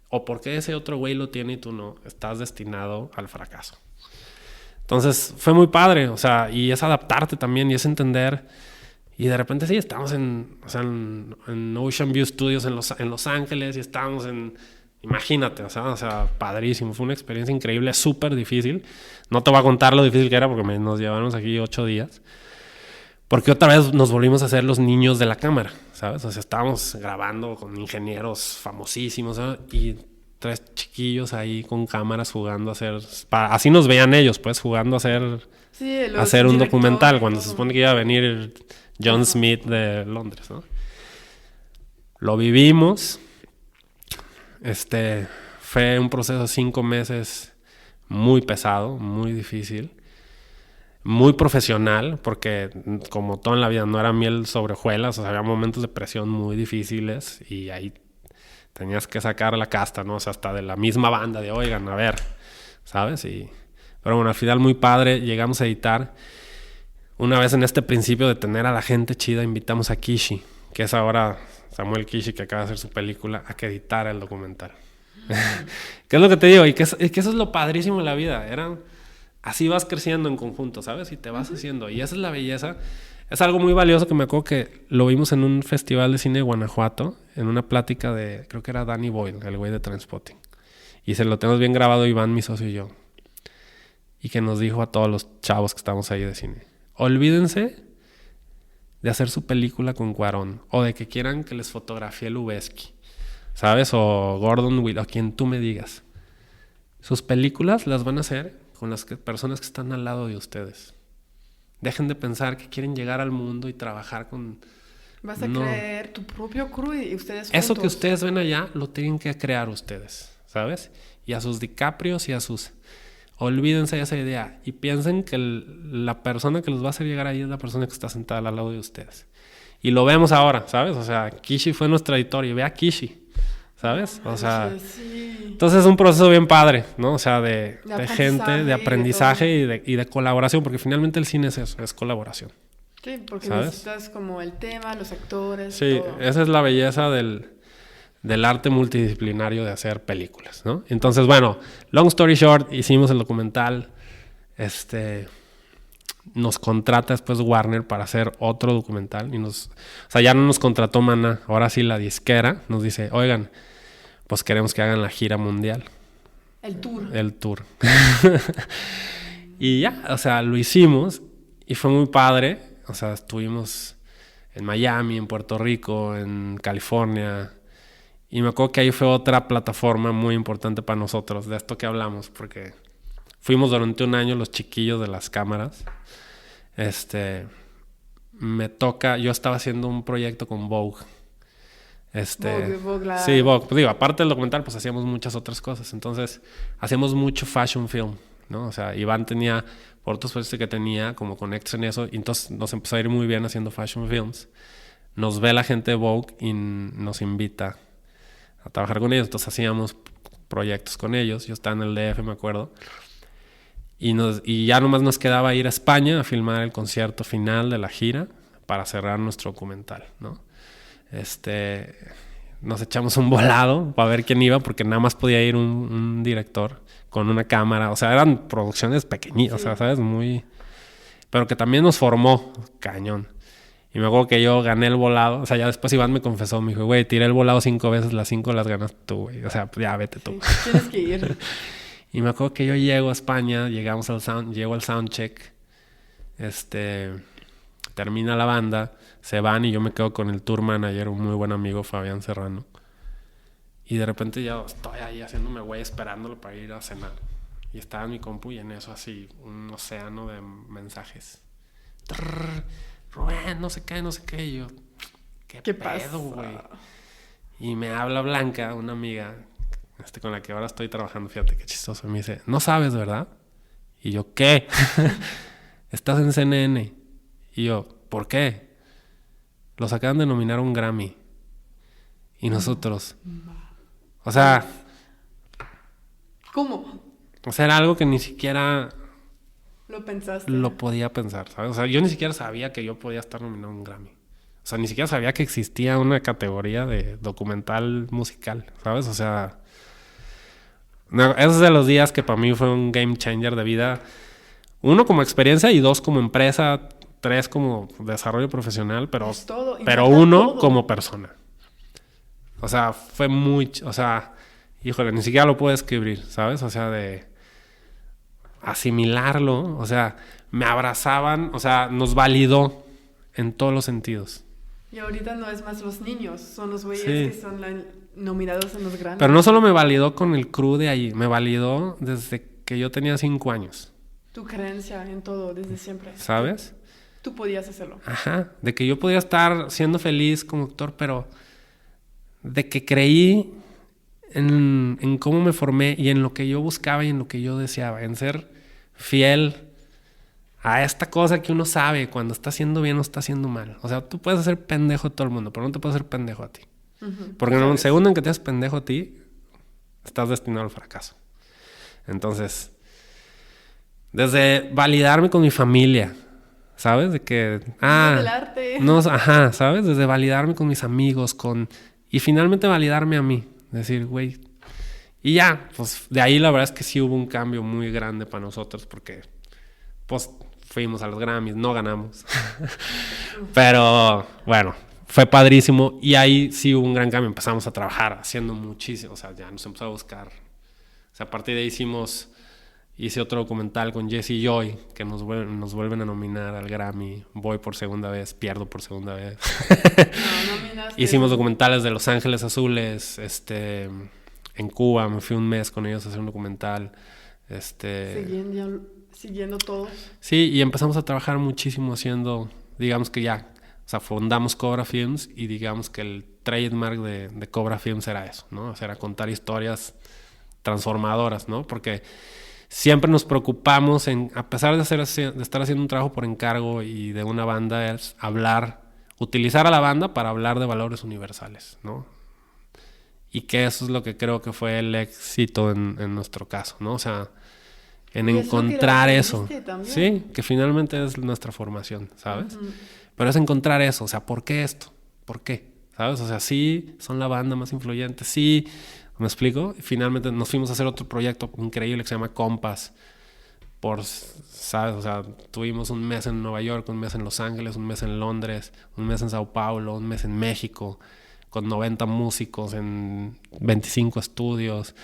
o porque ese otro güey lo tiene y tú no, estás destinado al fracaso. Entonces, fue muy padre, o sea, y es adaptarte también, y es entender... Y de repente sí, estábamos en Ocean View Studios en Los Ángeles y estábamos imagínate, o sea, padrísimo. Fue una experiencia increíble, súper difícil. No te voy a contar lo difícil que era porque nos llevamos aquí 8 días. Porque otra vez nos volvimos a ser los niños de la cámara, ¿sabes? O sea, estábamos grabando con ingenieros famosísimos, ¿sabes? Y 3 chiquillos ahí con cámaras jugando a hacer... así nos veían ellos, pues, jugando a hacer un documental cuando se supone que iba a venir... John Smith de Londres, ¿no? Lo vivimos. Fue un proceso de 5 meses muy pesado, muy difícil, muy profesional, porque como todo en la vida no era miel sobre hojuelas, o sea, había momentos de presión muy difíciles y ahí tenías que sacar la casta, ¿no? O sea, hasta de la misma banda de, oigan, a ver, ¿sabes? Pero bueno, al final muy padre, llegamos a editar. Una vez en este principio de tener a la gente chida, invitamos a Kishi, que es ahora Samuel Kishi, que acaba de hacer su película, a que editara el documental. ¿Qué es lo que te digo? Y que eso es lo padrísimo de la vida. Así vas creciendo en conjunto, ¿sabes? Y te vas haciendo. Y esa es la belleza. Es algo muy valioso que me acuerdo que lo vimos en un festival de cine de Guanajuato, en una plática creo que era Danny Boyle, el güey de Trainspotting. Y se lo tenemos bien grabado Iván, mi socio y yo. Y que nos dijo a todos los chavos que estamos ahí de cine: olvídense de hacer su película con Cuarón o de que quieran que les fotografíe Lubeski, ¿sabes? O Gordon Will, o quien tú me digas. Sus películas las van a hacer con las personas que están al lado de ustedes. Dejen de pensar que quieren llegar al mundo y trabajar con... Vas a crear tu propio crew y ustedes Eso juntos. que ustedes ven allá lo tienen que crear ustedes, ¿sabes? Y a sus DiCaprios y a sus... Olvídense de esa idea y piensen que la persona que los va a hacer llegar ahí es la persona que está sentada al lado de ustedes. Y lo vemos ahora, ¿sabes? O sea, Kishi fue nuestra editora y ve a Kishi, ¿sabes? O sea, sí. Entonces es un proceso bien padre, ¿no? O sea, de gente, de aprendizaje y de colaboración, porque finalmente el cine es eso, es colaboración. Sí, porque ¿sabes? necesitas como el tema, los actores. Sí, todo. Esa es la belleza del arte multidisciplinario de hacer películas, ¿no? Entonces, bueno, long story short, hicimos el documental. nos contrata después Warner para hacer otro documental. O sea, ya no nos contrató Maná. Ahora sí la disquera nos dice, oigan, pues queremos que hagan la gira mundial. El tour. Y ya, o sea, lo hicimos y fue muy padre. O sea, estuvimos en Miami, en Puerto Rico, en California. Y me acuerdo que ahí fue otra plataforma muy importante para nosotros, de esto que hablamos, porque fuimos durante un año los chiquillos de las cámaras. Me toca, yo estaba haciendo un proyecto con Vogue. Vogue, sí, Vogue. Pues digo, aparte del documental, pues hacíamos muchas otras cosas. Entonces, hacíamos mucho fashion film, ¿no? O sea, Iván tenía, por otros proyectos que tenía, como conectos en eso, y entonces nos empezó a ir muy bien haciendo fashion films. Nos ve la gente de Vogue y nos invita a trabajar con ellos. Entonces hacíamos proyectos con ellos. Yo estaba en el DF, me acuerdo. Y ya nomás nos quedaba ir a España a filmar el concierto final de la gira para cerrar nuestro documental, ¿no? Nos echamos un volado para ver quién iba, porque nada más podía ir un director con una cámara. O sea, eran producciones pequeñitas, sí. O sea, ¿sabes? Pero que también nos formó cañón. Y me acuerdo que yo gané el volado. O sea, ya después Iván me confesó, me dijo, güey, tiré el volado 5 veces, las 5 las ganas tú, güey. O sea, ya vete tú. Sí, tienes que ir. Y me acuerdo que yo llego a España, llego al soundcheck, termina la banda, se van y yo me quedo con el tour manager, un muy buen amigo, Fabián Serrano. Y de repente ya estoy ahí haciéndome güey, esperándolo para ir a cenar. Y estaba en mi compu y en eso así, un océano de mensajes. Rubén, no sé qué. Y yo, ¿qué pedo, güey? Y me habla Blanca, una amiga con la que ahora estoy trabajando, fíjate qué chistoso. Me dice, ¿no sabes, verdad? Y yo, ¿qué? Estás en CNN. Y yo, ¿por qué? Los acaban de nominar a un Grammy. Y nosotros. O sea. ¿Cómo? O sea, era algo que ni siquiera lo pensaste. Lo podía pensar, ¿sabes? O sea, yo ni siquiera sabía que yo podía estar nominado a un Grammy. O sea, ni siquiera sabía que existía una categoría de documental musical, ¿sabes? O sea, esos de los días que para mí fue un game changer de vida. 1 como experiencia y 2 como empresa, 3 como desarrollo profesional, pero 1 como persona. O sea, fue muy... O sea, híjole, ni siquiera lo puedo escribir, ¿sabes? O sea, de asimilarlo, o sea, me abrazaban, o sea, nos validó en todos los sentidos. Y ahorita no es más los niños, son los güeyes que son nominados en los grandes. Pero no solo me validó con el crew de ahí, me validó desde que yo tenía 5 años. Tu creencia en todo, desde siempre. ¿Sabes? Tú podías hacerlo. Ajá, de que yo podía estar siendo feliz como actor, pero de que creí en cómo me formé y en lo que yo buscaba y en lo que yo deseaba, en ser fiel a esta cosa que uno sabe cuando está haciendo bien o está haciendo mal. O sea, tú puedes hacer pendejo a todo el mundo, pero no te puedes hacer pendejo a ti. Porque en un segundo en que te haces pendejo a ti, estás destinado al fracaso. Entonces, desde validarme con mi familia, ¿sabes? De que... del arte. No, ajá, ¿sabes? Desde validarme con mis amigos, y finalmente validarme a mí. Decir, güey... Y ya, pues de ahí la verdad es que sí hubo un cambio muy grande para nosotros porque pues fuimos a los Grammys, no ganamos. Pero bueno, fue padrísimo y ahí sí hubo un gran cambio. Empezamos a trabajar haciendo muchísimo, o sea, ya nos empezó a buscar. O sea, a partir de ahí hice otro documental con Jesse Joy que nos vuelven a nominar al Grammy. Voy por segunda vez, pierdo por segunda vez. Hicimos documentales de Los Ángeles Azules, en Cuba, me fui un mes con ellos a hacer un documental. Siguiendo todo. Sí, y empezamos a trabajar muchísimo haciendo, digamos que ya, o sea, fundamos Cobra Films y digamos que el trademark de Cobra Films era eso, ¿no? O sea, era contar historias transformadoras, ¿no? Porque siempre nos preocupamos a pesar de estar haciendo un trabajo por encargo y de una banda, es utilizar a la banda para hablar de valores universales, ¿no? Y que eso es lo que creo que fue el éxito en nuestro caso, ¿no? O sea, en encontrar eso. Sí, que finalmente es nuestra formación, ¿sabes? Uh-huh. Pero es encontrar eso, o sea, ¿por qué esto? ¿Por qué? ¿Sabes? O sea, sí, son la banda más influyente, sí, ¿me explico? Y finalmente nos fuimos a hacer otro proyecto increíble que se llama Compass, ¿sabes? O sea, tuvimos un mes en Nueva York, un mes en Los Ángeles, un mes en Londres, un mes en Sao Paulo, un mes en México, con 90 músicos en 25 estudios.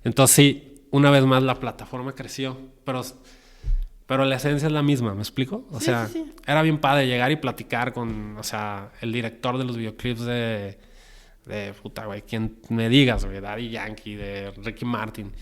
Entonces sí, una vez más la plataforma creció, pero la esencia es la misma, ¿me explico? O sea, sí. Era bien padre llegar y platicar con, o sea, el director de los videoclips de puta, güey, quien me digas, güey, Daddy Yankee, de Ricky Martin.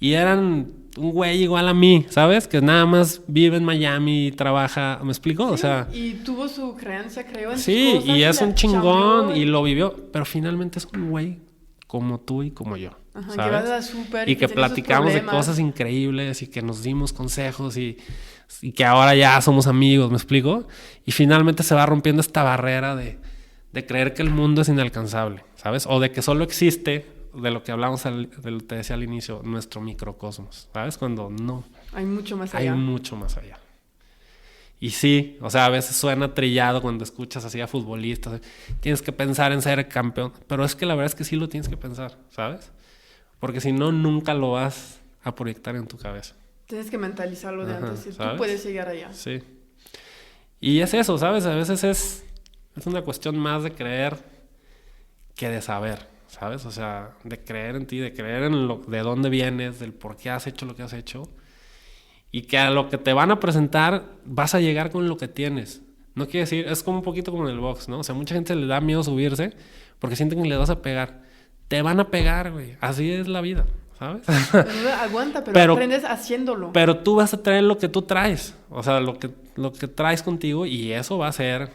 Y eran un güey igual a mí, ¿sabes? Que nada más vive en Miami y trabaja, ¿me explico? Sí, o sea, y tuvo su creencia, creo, en sus sí, cosas, y es un chingón chambeó y lo vivió, pero finalmente es un güey como tú y como yo. Ajá, ¿sabes? que va a la súper Y que tiene sus platicamos de problemas. cosas increíbles y que nos dimos consejos y que ahora ya somos amigos, ¿me explico? Y finalmente se va rompiendo esta barrera de creer que el mundo es inalcanzable, ¿sabes? O de que solo existe, de lo que hablamos, de lo que te decía al inicio, nuestro microcosmos, ¿sabes? Cuando no, Hay mucho más hay allá. mucho más allá. Y sí, o sea, a veces suena trillado cuando escuchas así a futbolistas, tienes que pensar en ser campeón, pero es que la verdad es que sí lo tienes que pensar, ¿sabes? Porque si no, nunca lo vas a proyectar en tu cabeza. Tienes que mentalizarlo de Ajá, antes y ¿sabes? tú puedes llegar allá. Sí. Y es eso, ¿sabes? A veces es una cuestión más de creer que de saber, ¿sabes? O sea, de creer en ti, de creer en de dónde vienes, del por qué has hecho lo que has hecho. Y que a lo que te van a presentar vas a llegar con lo que tienes. No quiere decir, es como un poquito como en el box, ¿no? O sea, mucha gente le da miedo subirse porque sienten que le vas a pegar. Te van a pegar, güey. Así es la vida, ¿sabes? Pero aguanta, pero aprendes haciéndolo. Pero tú vas a traer lo que tú traes. O sea, lo que traes contigo y eso va a ser,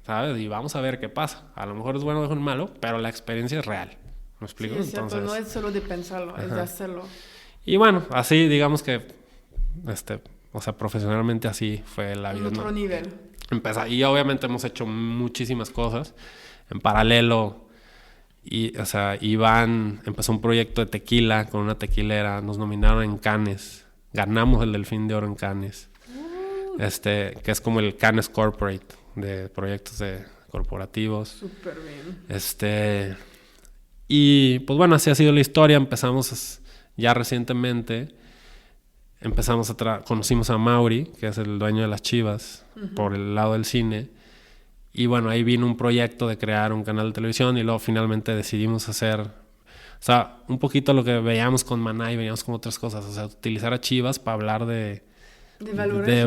¿sabes? Y vamos a ver qué pasa. A lo mejor es bueno o es malo, pero la experiencia es real. ¿Me explico? Sí, es cierto, Entonces, no es solo de pensarlo, es de hacerlo. y bueno, así digamos que o sea, profesionalmente así fue la vida. En otro nivel. Y obviamente hemos hecho muchísimas cosas en paralelo. Y, o sea, Iván empezó un proyecto de tequila con una tequilera. Nos nominaron en Cannes. Ganamos el Delfín de Oro en Cannes. Que es como el Cannes Corporate de proyectos corporativos. Súper bien. Y pues bueno, así ha sido la historia. Empezamos ya recientemente. Conocimos a Mauri, que es el dueño de las Chivas, por el lado del cine. Y bueno, ahí vino un proyecto de crear un canal de televisión y luego finalmente decidimos hacer, o sea, un poquito lo que veíamos con Maná y veíamos con otras cosas. O sea, utilizar a Chivas para hablar de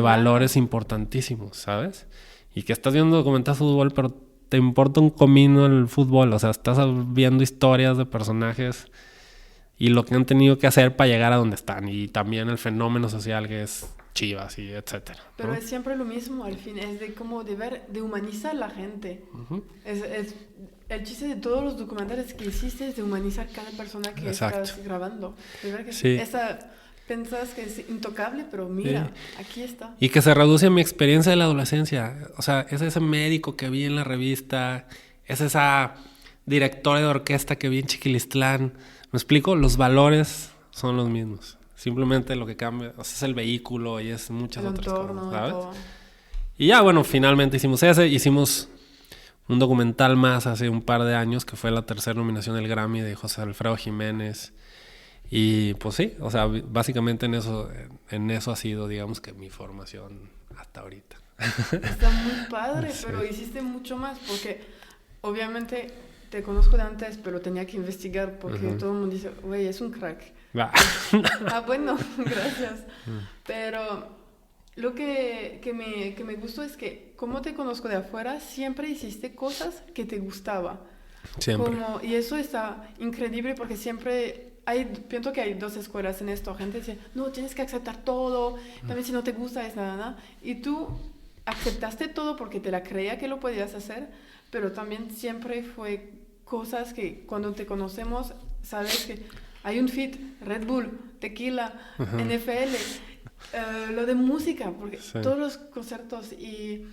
valores importantísimos, ¿sabes? Y que estás viendo documentales de fútbol, pero te importa un comino el fútbol. O sea, estás viendo historias de personajes y lo que han tenido que hacer para llegar a donde están. Y también el fenómeno social que es Chivas y etcétera, ¿no? Pero es siempre lo mismo al fin, es de como de humanizar a la gente. Es el chiste de todos los documentales que hiciste es de humanizar cada persona que estás grabando. De verdad que sí. Pensas que es intocable, pero mira, aquí está. Y que se reduce a mi experiencia de la adolescencia. O sea, es ese médico que vi en la revista, es esa directora de orquesta que vi en Chiquilistlán. ¿Me explico? Los valores son los mismos. Simplemente lo que cambia, o sea, es el vehículo y es muchas otras cosas, ¿sabes? Todo. Y ya, bueno, finalmente hicimos un documental más hace un par de años, que fue la tercera nominación del Grammy de José Alfredo Jiménez. Y pues sí, o sea, básicamente en eso ha sido, digamos, que mi formación hasta ahorita. Está muy padre, sí. Pero hiciste mucho más, porque obviamente te conozco de antes, pero tenía que investigar, porque todo el mundo dice, güey, es un crack. Bueno, gracias. Pero lo que me gustó es que, como te conozco de afuera, siempre hiciste cosas que te gustaba. Siempre. Y eso está increíble, porque siempre pienso que hay dos escuelas en esto. Gente dice, no, tienes que aceptar todo, también si no te gusta es nada. Y tú aceptaste todo porque te la creía que lo podías hacer, pero también siempre fue cosas que cuando te conocemos, sabes que hay un fit, Red Bull, tequila, NFL, lo de música, porque todos los conciertos. Y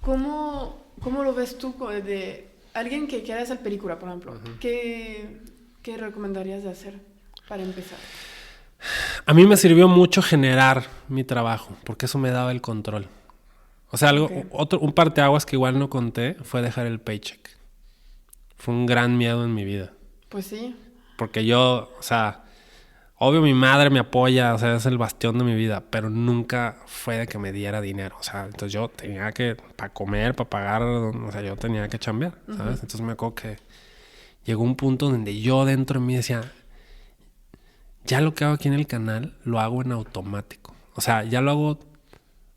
¿cómo lo ves tú de alguien que quiera hacer película, por ejemplo? ¿Qué recomendarías de hacer para empezar? A mí me sirvió mucho generar mi trabajo, porque eso me daba el control. O sea, un parteaguas que igual no conté fue dejar el paycheck. Fue un gran miedo en mi vida. Pues sí. Porque yo, o sea, obvio mi madre me apoya, o sea, es el bastión de mi vida, pero nunca fue de que me diera dinero, o sea, entonces yo tenía que, para comer, para pagar, o sea, yo tenía que chambear, ¿sabes? Entonces me acuerdo que llegó un punto donde yo dentro de mí decía, ya lo que hago aquí en el canal, lo hago en automático, o sea, ya lo hago, o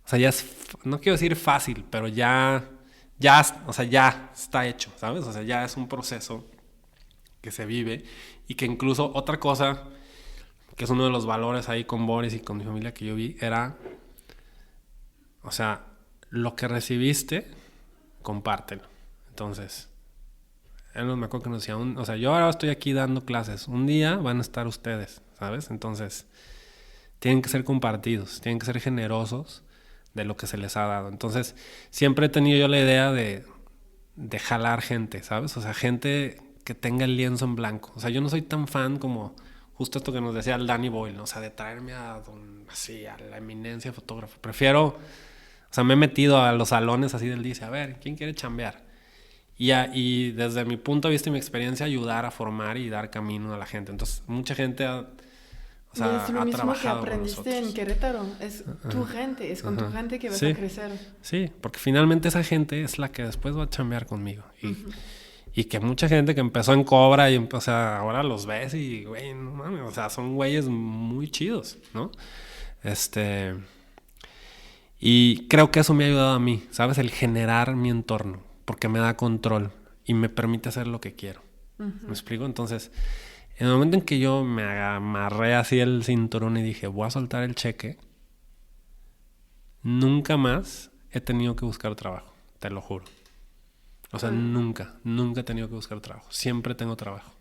sea, ya es, no quiero decir fácil, pero ya, o sea, ya está hecho, ¿sabes? O sea, ya es un proceso que se vive y que incluso otra cosa que es uno de los valores ahí con Boris y con mi familia que yo vi, era, o sea, lo que recibiste, compártelo. Entonces, él me acuerdo que nos decía, o sea, yo ahora estoy aquí dando clases, un día van a estar ustedes, ¿sabes? Entonces, tienen que ser compartidos, tienen que ser generosos de lo que se les ha dado. Entonces, siempre he tenido yo la idea de jalar gente, ¿sabes? O sea, gente que tenga el lienzo en blanco. O sea, yo no soy tan fan como justo esto que nos decía el Danny Boyle, ¿no? O sea, de traerme así, a la eminencia fotógrafo. Prefiero, o sea, me he metido a los salones así del día, a ver, ¿quién quiere chambear? Y desde mi punto de vista y mi experiencia, ayudar a formar y dar camino a la gente. Entonces, mucha gente ha mismo que aprendiste en Querétaro, es tu gente, es con tu gente que vas a crecer. Sí, porque finalmente esa gente es la que después va a chambear conmigo. Y que mucha gente que empezó en Cobra y o sea, ahora los ves y, güey, no mames, o sea, son güeyes muy chidos, ¿no? Y creo que eso me ha ayudado a mí, ¿sabes? El generar mi entorno, porque me da control y me permite hacer lo que quiero. ¿Me explico? Entonces, en el momento en que yo me amarré así el cinturón y dije, voy a soltar el cheque, nunca más he tenido que buscar trabajo, te lo juro. O sea, nunca he tenido que buscar trabajo. Siempre tengo trabajo.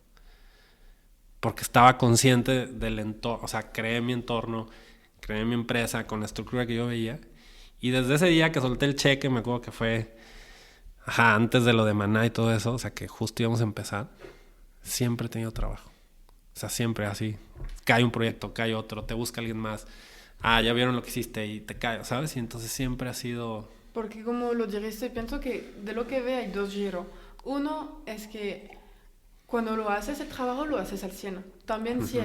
Porque estaba consciente del entorno, o sea, creé mi entorno, creé mi empresa con la estructura que yo veía. Y desde ese día que solté el cheque, me acuerdo que fue antes de lo de Maná y todo eso, o sea, que justo íbamos a empezar, siempre he tenido trabajo. O sea, siempre así. Cae un proyecto, cae otro, te busca alguien más. Ya vieron lo que hiciste y te cae, ¿sabes? Y entonces siempre ha sido... Porque como lo dijiste, pienso que de lo que ve hay dos giros. Uno es que cuando lo haces el trabajo lo haces al 100. También si,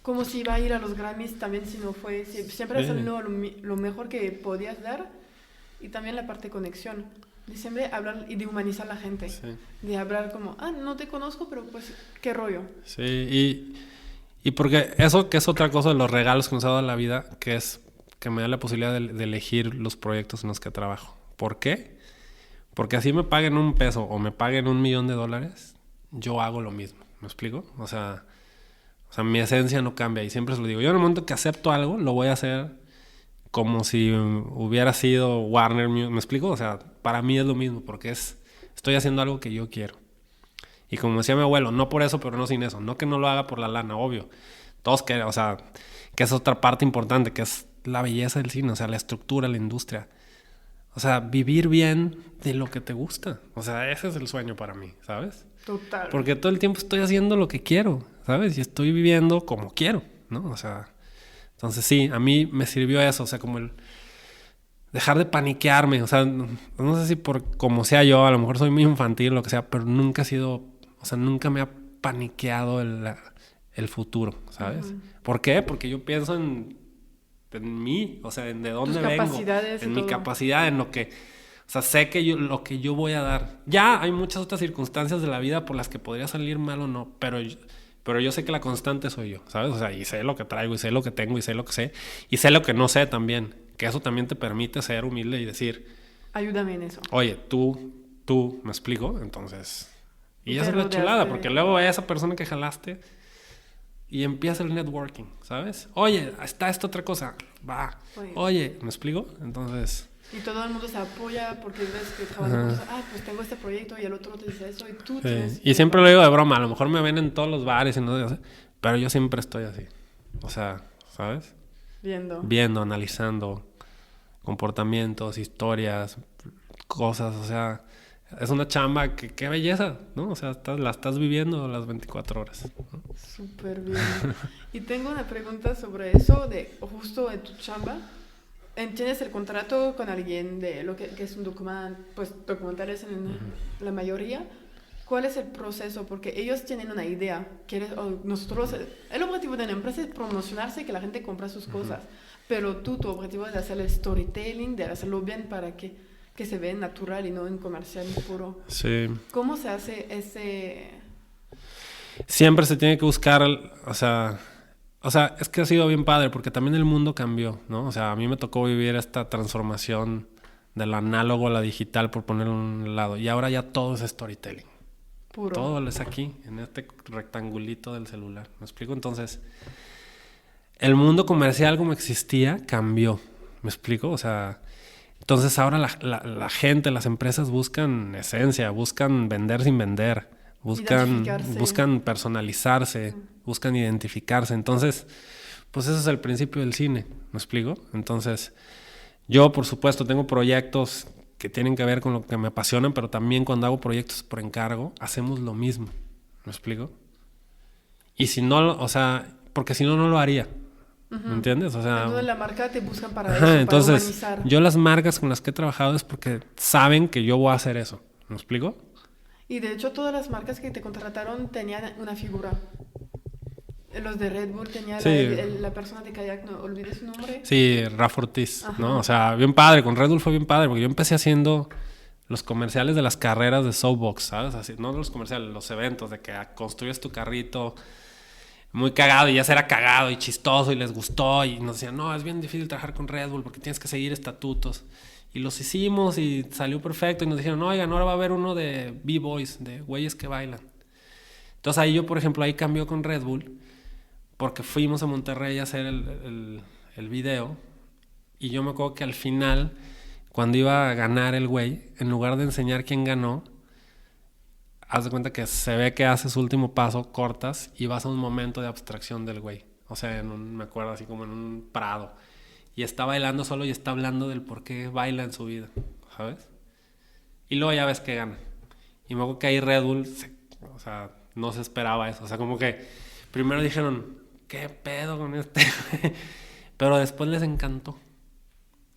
como si iba a ir a los Grammys, también si no fue, siempre haces lo mejor que podías dar. Y también la parte de conexión. De siempre hablar y de humanizar a la gente. Sí. De hablar como, no te conozco, pero pues, ¿qué rollo? Sí, y porque eso que es otra cosa de los regalos que nos ha dado la vida, que es que me da la posibilidad de elegir los proyectos en los que trabajo. ¿Por qué? Porque así me paguen $1 o me paguen $1,000,000, yo hago lo mismo. ¿Me explico? O sea, mi esencia no cambia y siempre se lo digo. Yo en el momento que acepto algo, lo voy a hacer como si hubiera sido Warner Music. ¿Me explico? O sea, para mí es lo mismo porque estoy haciendo algo que yo quiero. Y como decía mi abuelo, no por eso, pero no sin eso. No que no lo haga por la lana, obvio. Todos quieren, o sea, que es otra parte importante, que es la belleza del cine, o sea, la estructura, la industria. O sea, vivir bien de lo que te gusta. O sea, ese es el sueño para mí, ¿sabes? Total. Porque todo el tiempo estoy haciendo lo que quiero, ¿sabes? Y estoy viviendo como quiero, ¿no? O sea, entonces sí, a mí me sirvió eso, o sea, como el dejar de paniquearme. O sea, no sé si por como sea yo, a lo mejor soy muy infantil o lo que sea, pero nunca ha sido, o sea, nunca me ha paniqueado el futuro, ¿sabes? ¿Por qué? Porque yo pienso en mí, o sea, en de dónde vengo, en mi capacidad, en lo que, o sea, sé que lo que yo voy a dar. Ya hay muchas otras circunstancias de la vida por las que podría salir mal o no, pero yo sé que la constante soy yo, ¿sabes? O sea, y sé lo que traigo, y sé lo que tengo, y sé lo que sé, y sé lo que no sé también, que eso también te permite ser humilde y decir, ayúdame en eso. Oye, tú, ¿me explico? Entonces, y esa es la chulada, porque luego a esa persona que jalaste y empieza el networking, ¿sabes? Oye, está esta otra cosa, va. Oye, ¿me explico? Entonces... Y todo el mundo se apoya porque ves que trabajan cosas, pues tengo este proyecto y el otro te dice eso y tú tienes... Y siempre lo digo de broma, a lo mejor me ven en todos los bares y no sé, pero yo siempre estoy así. O sea, ¿sabes? Viendo, analizando comportamientos, historias, cosas, o sea... Es una chamba que qué belleza, ¿no? O sea, la estás viviendo las 24 horas, ¿no? Súper bien. Y tengo una pregunta sobre eso, de justo de tu chamba. ¿Tienes el contrato con alguien de lo que es un documental, pues documentales en la mayoría? ¿Cuál es el proceso? Porque ellos tienen una idea. Nosotros, el objetivo de la empresa es promocionarse y que la gente compre sus cosas. Pero tu objetivo es hacer el storytelling, de hacerlo bien para que se vea natural y no en comercial puro. Sí. ¿Cómo se hace ese...? Siempre se tiene que buscar, o sea, es que ha sido bien padre porque también el mundo cambió, ¿no? O sea, a mí me tocó vivir esta transformación del análogo a la digital, por ponerlo a un lado. Y ahora ya todo es storytelling. Puro. Todo es aquí, en este rectangulito del celular. ¿Me explico? Entonces, el mundo comercial como existía cambió. ¿Me explico? O sea, entonces ahora la gente, las empresas buscan esencia, buscan vender sin vender, buscan personalizarse, buscan identificarse. Entonces, pues ese es el principio del cine. ¿Me explico? Entonces, yo, por supuesto, tengo proyectos que tienen que ver con lo que me apasionan, pero también cuando hago proyectos por encargo, hacemos lo mismo. ¿Me explico? Y si no, o sea, porque si no, no lo haría. ¿Me entiendes? O sea, entonces la marca te buscan para eso, entonces, para humanizar. yo las marcas con las que he trabajado es porque saben que yo voy a hacer eso. ¿Me explico? Y de hecho, todas las marcas que te contrataron tenían una figura. Los de Red Bull tenía la persona de kayak, no olvidé su nombre. Sí, Raf Ortiz, ¿no? O sea, bien padre, con Red Bull fue bien padre, porque yo empecé haciendo los comerciales de las carreras de softbox, ¿sabes? Así, no los comerciales, los eventos de que construyes tu carrito muy cagado y ya será cagado y chistoso y les gustó y nos decían, no, es bien difícil trabajar con Red Bull porque tienes que seguir estatutos. Y los hicimos y salió perfecto y nos dijeron, no, oigan, ahora va a haber uno de B-Boys, de güeyes que bailan. Entonces ahí yo, por ejemplo, ahí cambió con Red Bull porque fuimos a Monterrey a hacer el video y yo me acuerdo que al final, cuando iba a ganar el güey, en lugar de enseñar quién ganó, haz de cuenta que se ve que hace su último paso, cortas y vas a un momento de abstracción del güey. O sea, me acuerdo así como en un prado. Y está bailando solo y está hablando del por qué baila en su vida, ¿sabes? Y luego ya ves que gana. Y me acuerdo que ahí Red Bull, o sea, no se esperaba eso. O sea, como que primero dijeron, ¿qué pedo con este? Pero después les encantó,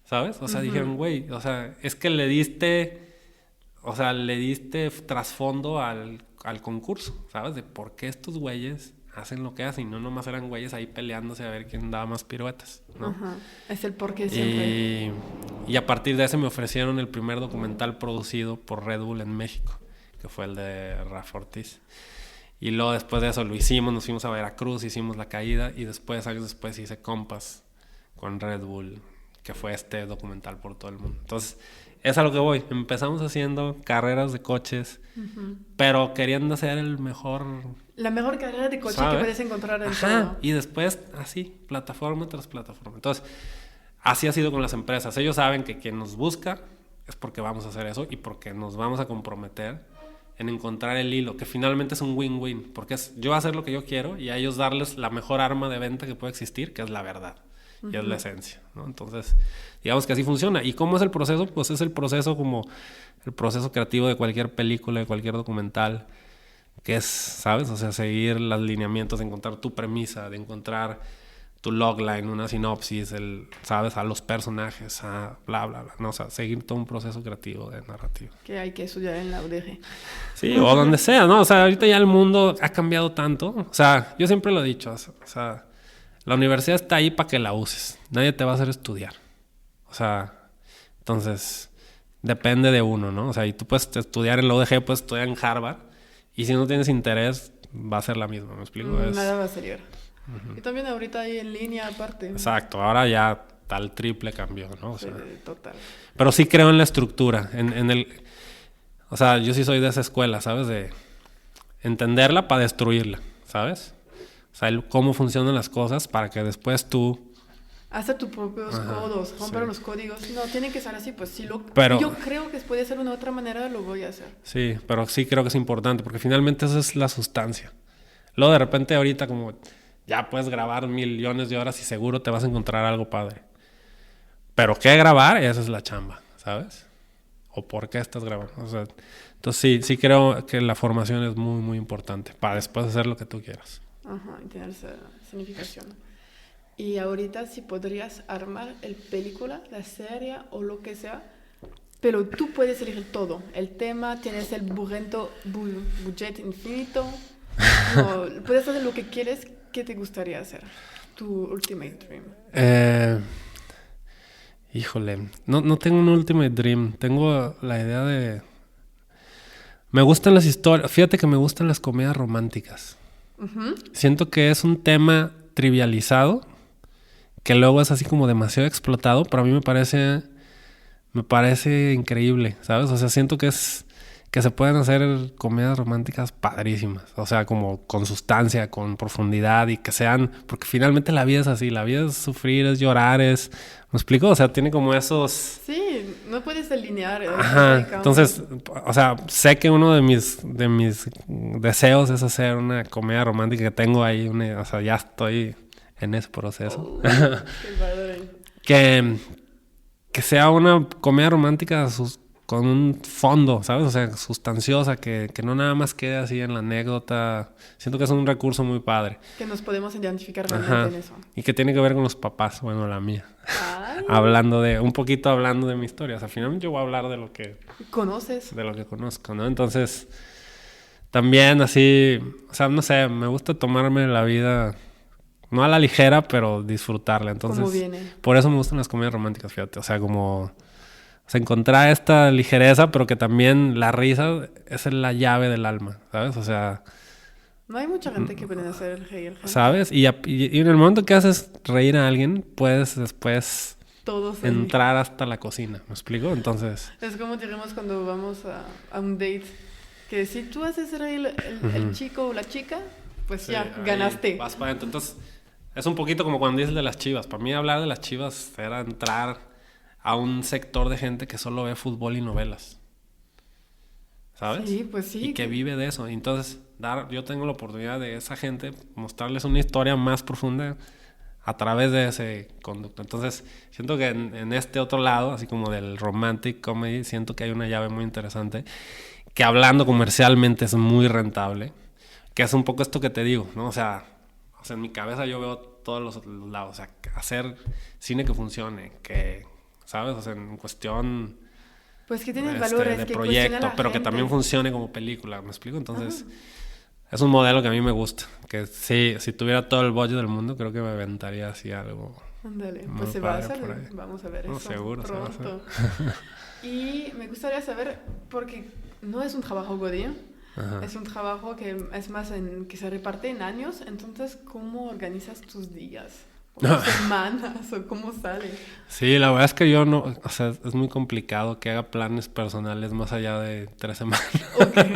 ¿sabes? O sea, dijeron, güey, o sea, es que le diste trasfondo al concurso, ¿sabes? De por qué estos güeyes hacen lo que hacen y no nomás eran güeyes ahí peleándose a ver quién daba más piruetas, ¿no? Ajá. Es el porqué siempre. Y a partir de ese me ofrecieron el primer documental producido por Red Bull en México, que fue el de Raf Ortiz. Y luego después de eso lo hicimos, nos fuimos a Veracruz, hicimos La Caída y después, años después, hice Compass con Red Bull, que fue este documental por todo el mundo. Entonces, es a lo que voy. Empezamos haciendo carreras de coches, pero queriendo hacer la mejor carrera de coche, ¿sabes?, que puedes encontrar en todo. Y después, así, plataforma tras plataforma. Entonces, así ha sido con las empresas. Ellos saben que quien nos busca es porque vamos a hacer eso y porque nos vamos a comprometer en encontrar el hilo, que finalmente es un win-win, porque es yo hacer lo que yo quiero y a ellos darles la mejor arma de venta que puede existir, que es la verdad, y es la esencia, ¿no? Entonces, digamos que así funciona. ¿Y cómo es el proceso? Pues es el proceso como el proceso creativo de cualquier película, de cualquier documental, que es, ¿sabes? O sea, seguir los lineamientos, de encontrar tu premisa, de encontrar tu logline, una sinopsis, ¿sabes? A los personajes, a bla, bla, bla. No, o sea, seguir todo un proceso creativo de narrativa. Que hay que estudiar en la UDG. Sí, o donde sea, ¿no? O sea, ahorita ya el mundo ha cambiado tanto. O sea, yo siempre lo he dicho. O sea, la universidad está ahí para que la uses. Nadie te va a hacer estudiar. O sea, entonces, depende de uno, ¿no? O sea, y tú puedes estudiar en la UDG, puedes estudiar en Harvard. Y si no tienes interés, va a ser la misma, ¿me explico? Nada va a salir. Y también ahorita hay en línea aparte. Exacto, ahora ya tal triple cambio, ¿no? O sea, total. Pero sí creo en la estructura, o sea, yo sí soy de esa escuela, ¿sabes? De entenderla para destruirla, ¿sabes? O sea, cómo funcionan las cosas para que después tú... Hace tus propios codos, romper los códigos. No, tiene que ser así, pues si yo creo que puede ser de una otra manera, lo voy a hacer. Sí, pero sí creo que es importante, porque finalmente esa es la sustancia. Luego de repente ahorita como... Ya puedes grabar millones de horas y seguro te vas a encontrar algo padre. Pero ¿qué grabar? Esa es la chamba, ¿sabes? O por qué estás grabando. O sea, entonces sí creo que la formación es muy, muy importante para después hacer lo que tú quieras. Ajá, y tener esa significación. Y ahorita si podrías armar el película, la serie o lo que sea, pero tú puedes elegir todo. El tema, tienes el budget infinito. No, puedes hacer lo que quieres. ¿Qué te gustaría hacer? Tu ultimate dream. Híjole, no tengo un ultimate dream. Tengo la idea de... Me gustan las historias. Fíjate que me gustan las comedias románticas. Uh-huh. Siento que es un tema trivializado, que luego es así como demasiado explotado, pero a mí me parece increíble, ¿sabes? O sea, siento que se pueden hacer comedias románticas padrísimas, o sea, como con sustancia, con profundidad y que sean, porque finalmente la vida es así, la vida es sufrir, es llorar, ¿me explico? O sea, tiene como esos... Sí, no puedes delinear. Ajá, entonces, o sea, sé que uno de mis deseos es hacer una comedia romántica que tengo ahí, o sea, ya estoy en ese proceso. Qué que sea una comedia romántica con un fondo, ¿sabes? O sea, sustanciosa, que no nada más quede así en la anécdota. Siento que es un recurso muy padre. Que nos podemos identificar realmente en eso. Y que tiene que ver con los papás, bueno, la mía. Ay. hablando de mi historia. O sea, al final yo voy a hablar de lo que... ¿Conoces? De lo que conozco, ¿no? Entonces, también así, o sea, no sé, me gusta tomarme la vida... No a la ligera, pero disfrutarla. Entonces, como viene. Por eso me gustan las comedias románticas, fíjate. O sea, como... O sea, encontrar esta ligereza, pero que también la risa es la llave del alma, ¿sabes? O sea... No hay mucha gente que puede hacer el reír. ¿Sabes? Y en el momento que haces reír a alguien, puedes después entrar hasta la cocina. ¿Me explico? Entonces... Es como diremos cuando vamos a un date. Que si tú haces reír el chico o la chica, pues sí, ya, ganaste. Vas para adentro. Entonces, es un poquito como cuando dices de las Chivas. Para mí hablar de las Chivas era entrar a un sector de gente que solo ve fútbol y novelas. ¿Sabes? Sí, pues sí. Y que vive de eso. Entonces, yo tengo la oportunidad de esa gente mostrarles una historia más profunda a través de ese conducto. Entonces, siento que en este otro lado, así como del romantic comedy, siento que hay una llave muy interesante que hablando comercialmente es muy rentable, que es un poco esto que te digo, ¿no? O sea, en mi cabeza yo veo todos los lados. O sea, hacer cine que funcione, que... ¿Sabes? O sea, en cuestión... Pues que tiene valores de que proyecto, pero que también funcione como película, ¿me explico? Entonces, es un modelo que a mí me gusta. Que sí, si tuviera todo el budget del mundo, creo que me aventaría así algo. Ándale, pues se va a hacer. Vamos a ver eso seguro, pronto. Y me gustaría saber, porque no es un trabajo godín, es un trabajo que es más que se reparte en años. Entonces, ¿cómo organizas tus días? ¿O semanas? ¿O cómo sale? Sí, la verdad es que yo no... O sea, es muy complicado que haga planes personales más allá de 3 semanas. Okay.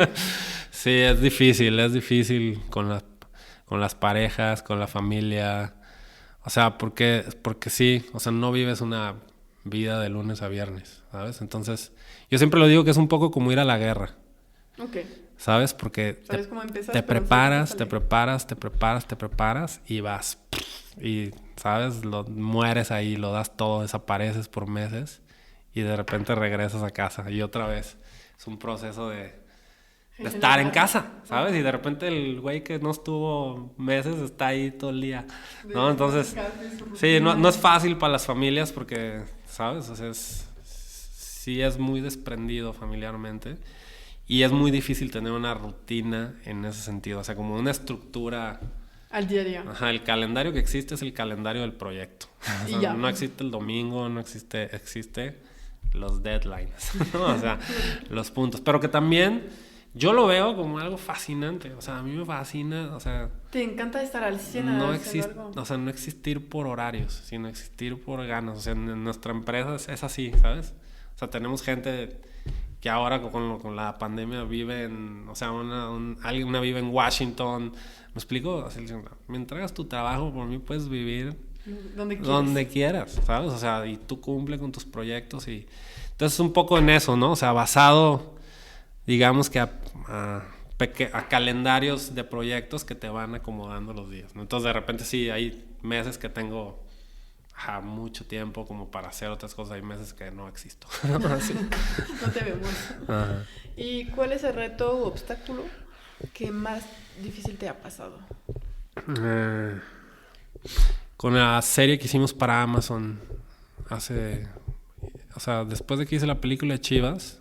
Sí, es difícil con las parejas, con la familia. O sea, porque sí, o sea, no vives una vida de lunes a viernes, ¿sabes? Entonces, yo siempre lo digo que es un poco como ir a la guerra. Okay. ¿Sabes? Porque te preparas y vas. Y, ¿sabes? Mueres ahí, lo das todo, desapareces por meses y de repente regresas a casa. Y otra vez es un proceso de estar en casa, ¿sabes? Y de repente el güey que no estuvo meses está ahí todo el día, ¿no? Entonces, sí, no es fácil para las familias porque, ¿sabes? O sea, sí es muy desprendido familiarmente. Y es muy difícil tener una rutina en ese sentido, o sea, como una estructura... Al día a día. Ajá, el calendario que existe es el calendario del proyecto. O sea, y ya. No existe el domingo, existe los deadlines, ¿no? O sea, los puntos. Pero que también yo lo veo como algo fascinante, o sea, a mí me fascina, o sea... ¿Te encanta estar al 100 no existir por horarios, sino existir por ganas. O sea, en nuestra empresa es así, ¿sabes? O sea, tenemos gente... que ahora con la pandemia vive o sea, una vive en Washington, ¿me explico? Así, me entregas tu trabajo, por mí puedes vivir donde quieras, ¿sabes? O sea, y tú cumple con tus proyectos y... Entonces, un poco en eso, ¿no? O sea, basado, digamos que a calendarios de proyectos que te van acomodando los días, ¿no? Entonces, de repente sí, hay meses que tengo... mucho tiempo como para hacer otras cosas. Hay meses que no existo. No te vemos. Ajá. ¿Y cuál es el reto o obstáculo que más difícil te ha pasado? Con la serie que hicimos para Amazon o sea, después de que hice la película de Chivas,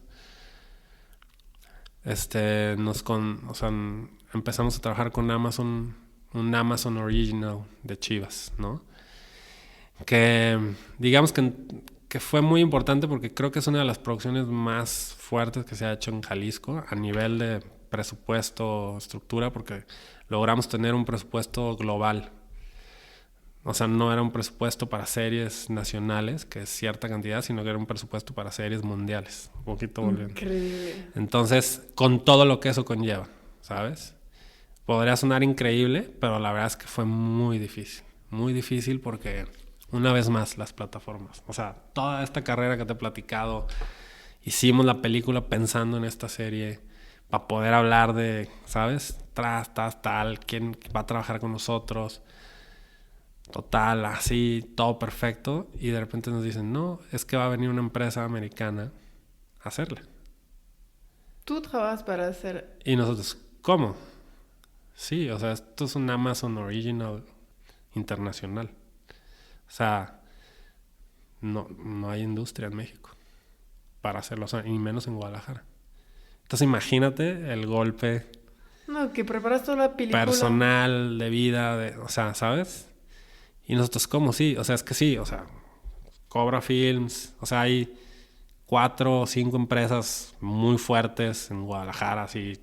o sea, empezamos a trabajar con Amazon, un Amazon Original de Chivas, ¿no? Que digamos que fue muy importante porque creo que es una de las producciones más fuertes que se ha hecho en Jalisco a nivel de presupuesto, estructura, porque logramos tener un presupuesto global. O sea, no era un presupuesto para series nacionales, que es cierta cantidad, sino que era un presupuesto para series mundiales. Un poquito volviendo. Increíble. Entonces, con todo lo que eso conlleva, ¿sabes? Podría sonar increíble, pero la verdad es que fue muy difícil. Muy difícil porque, una vez más, las plataformas. O sea, toda esta carrera que te he platicado, hicimos la película pensando en esta serie para poder hablar de, ¿sabes? Tal, quién va a trabajar con nosotros. Total, así, todo perfecto. Y de repente nos dicen, no, es que va a venir una empresa americana a hacerla. Tú trabajas para hacer... Y nosotros, ¿cómo? Sí, o sea, esto es un Amazon Original internacional. O sea, no hay industria en México para hacerlo, o sea, y menos en Guadalajara. Entonces imagínate el golpe No, que preparas toda la película. personal, de vida, o sea, ¿sabes? Y nosotros, ¿cómo? Sí, o sea, es que sí, o sea, Cobra Films, o sea, hay 4 o 5 empresas muy fuertes en Guadalajara, así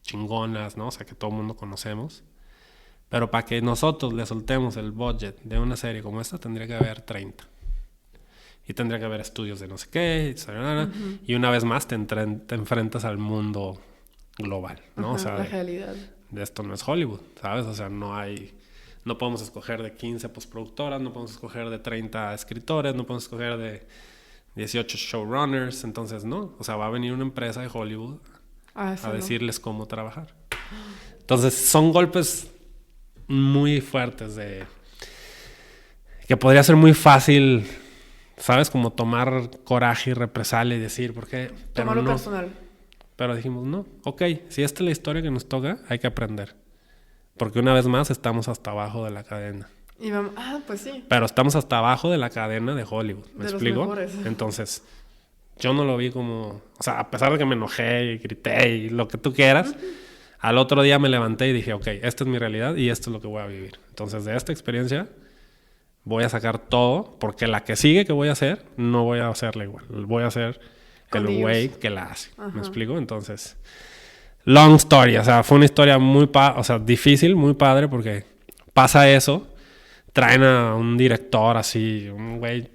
chingonas, ¿no? O sea, que todo el mundo conocemos. Pero para que nosotros le soltemos el budget de una serie como esta, tendría que haber 30. Y tendría que haber estudios de no sé qué, y una vez más te enfrentas al mundo global, ¿no? O sea, la realidad. De esto no es Hollywood, ¿sabes? O sea, no podemos escoger de 15 postproductoras, no podemos escoger de 30 escritores, no podemos escoger de 18 showrunners, entonces no. O sea, va a venir una empresa de Hollywood a decirles cómo trabajar. Entonces, son golpes muy fuertes de... que podría ser muy fácil, ¿sabes? Como tomar coraje y represalia y decir, ¿por qué? Tomarlo personal. Pero dijimos, no, ok, si esta es la historia que nos toca, hay que aprender. Porque una vez más estamos hasta abajo de la cadena. Y vamos, pues sí. Pero estamos hasta abajo de la cadena de Hollywood, ¿me explico? Los mejores. Entonces, yo no lo vi como... O sea, a pesar de que me enojé y grité y lo que tú quieras, al otro día me levanté y dije, ok, esta es mi realidad y esto es lo que voy a vivir. Entonces, de esta experiencia voy a sacar todo, porque la que sigue que voy a hacer, no voy a hacerla igual. Voy a hacer el güey que la hace. ¿Me explico? Entonces... Long story, o sea, fue una historia muy difícil, muy padre, porque pasa eso, traen a un director así, un güey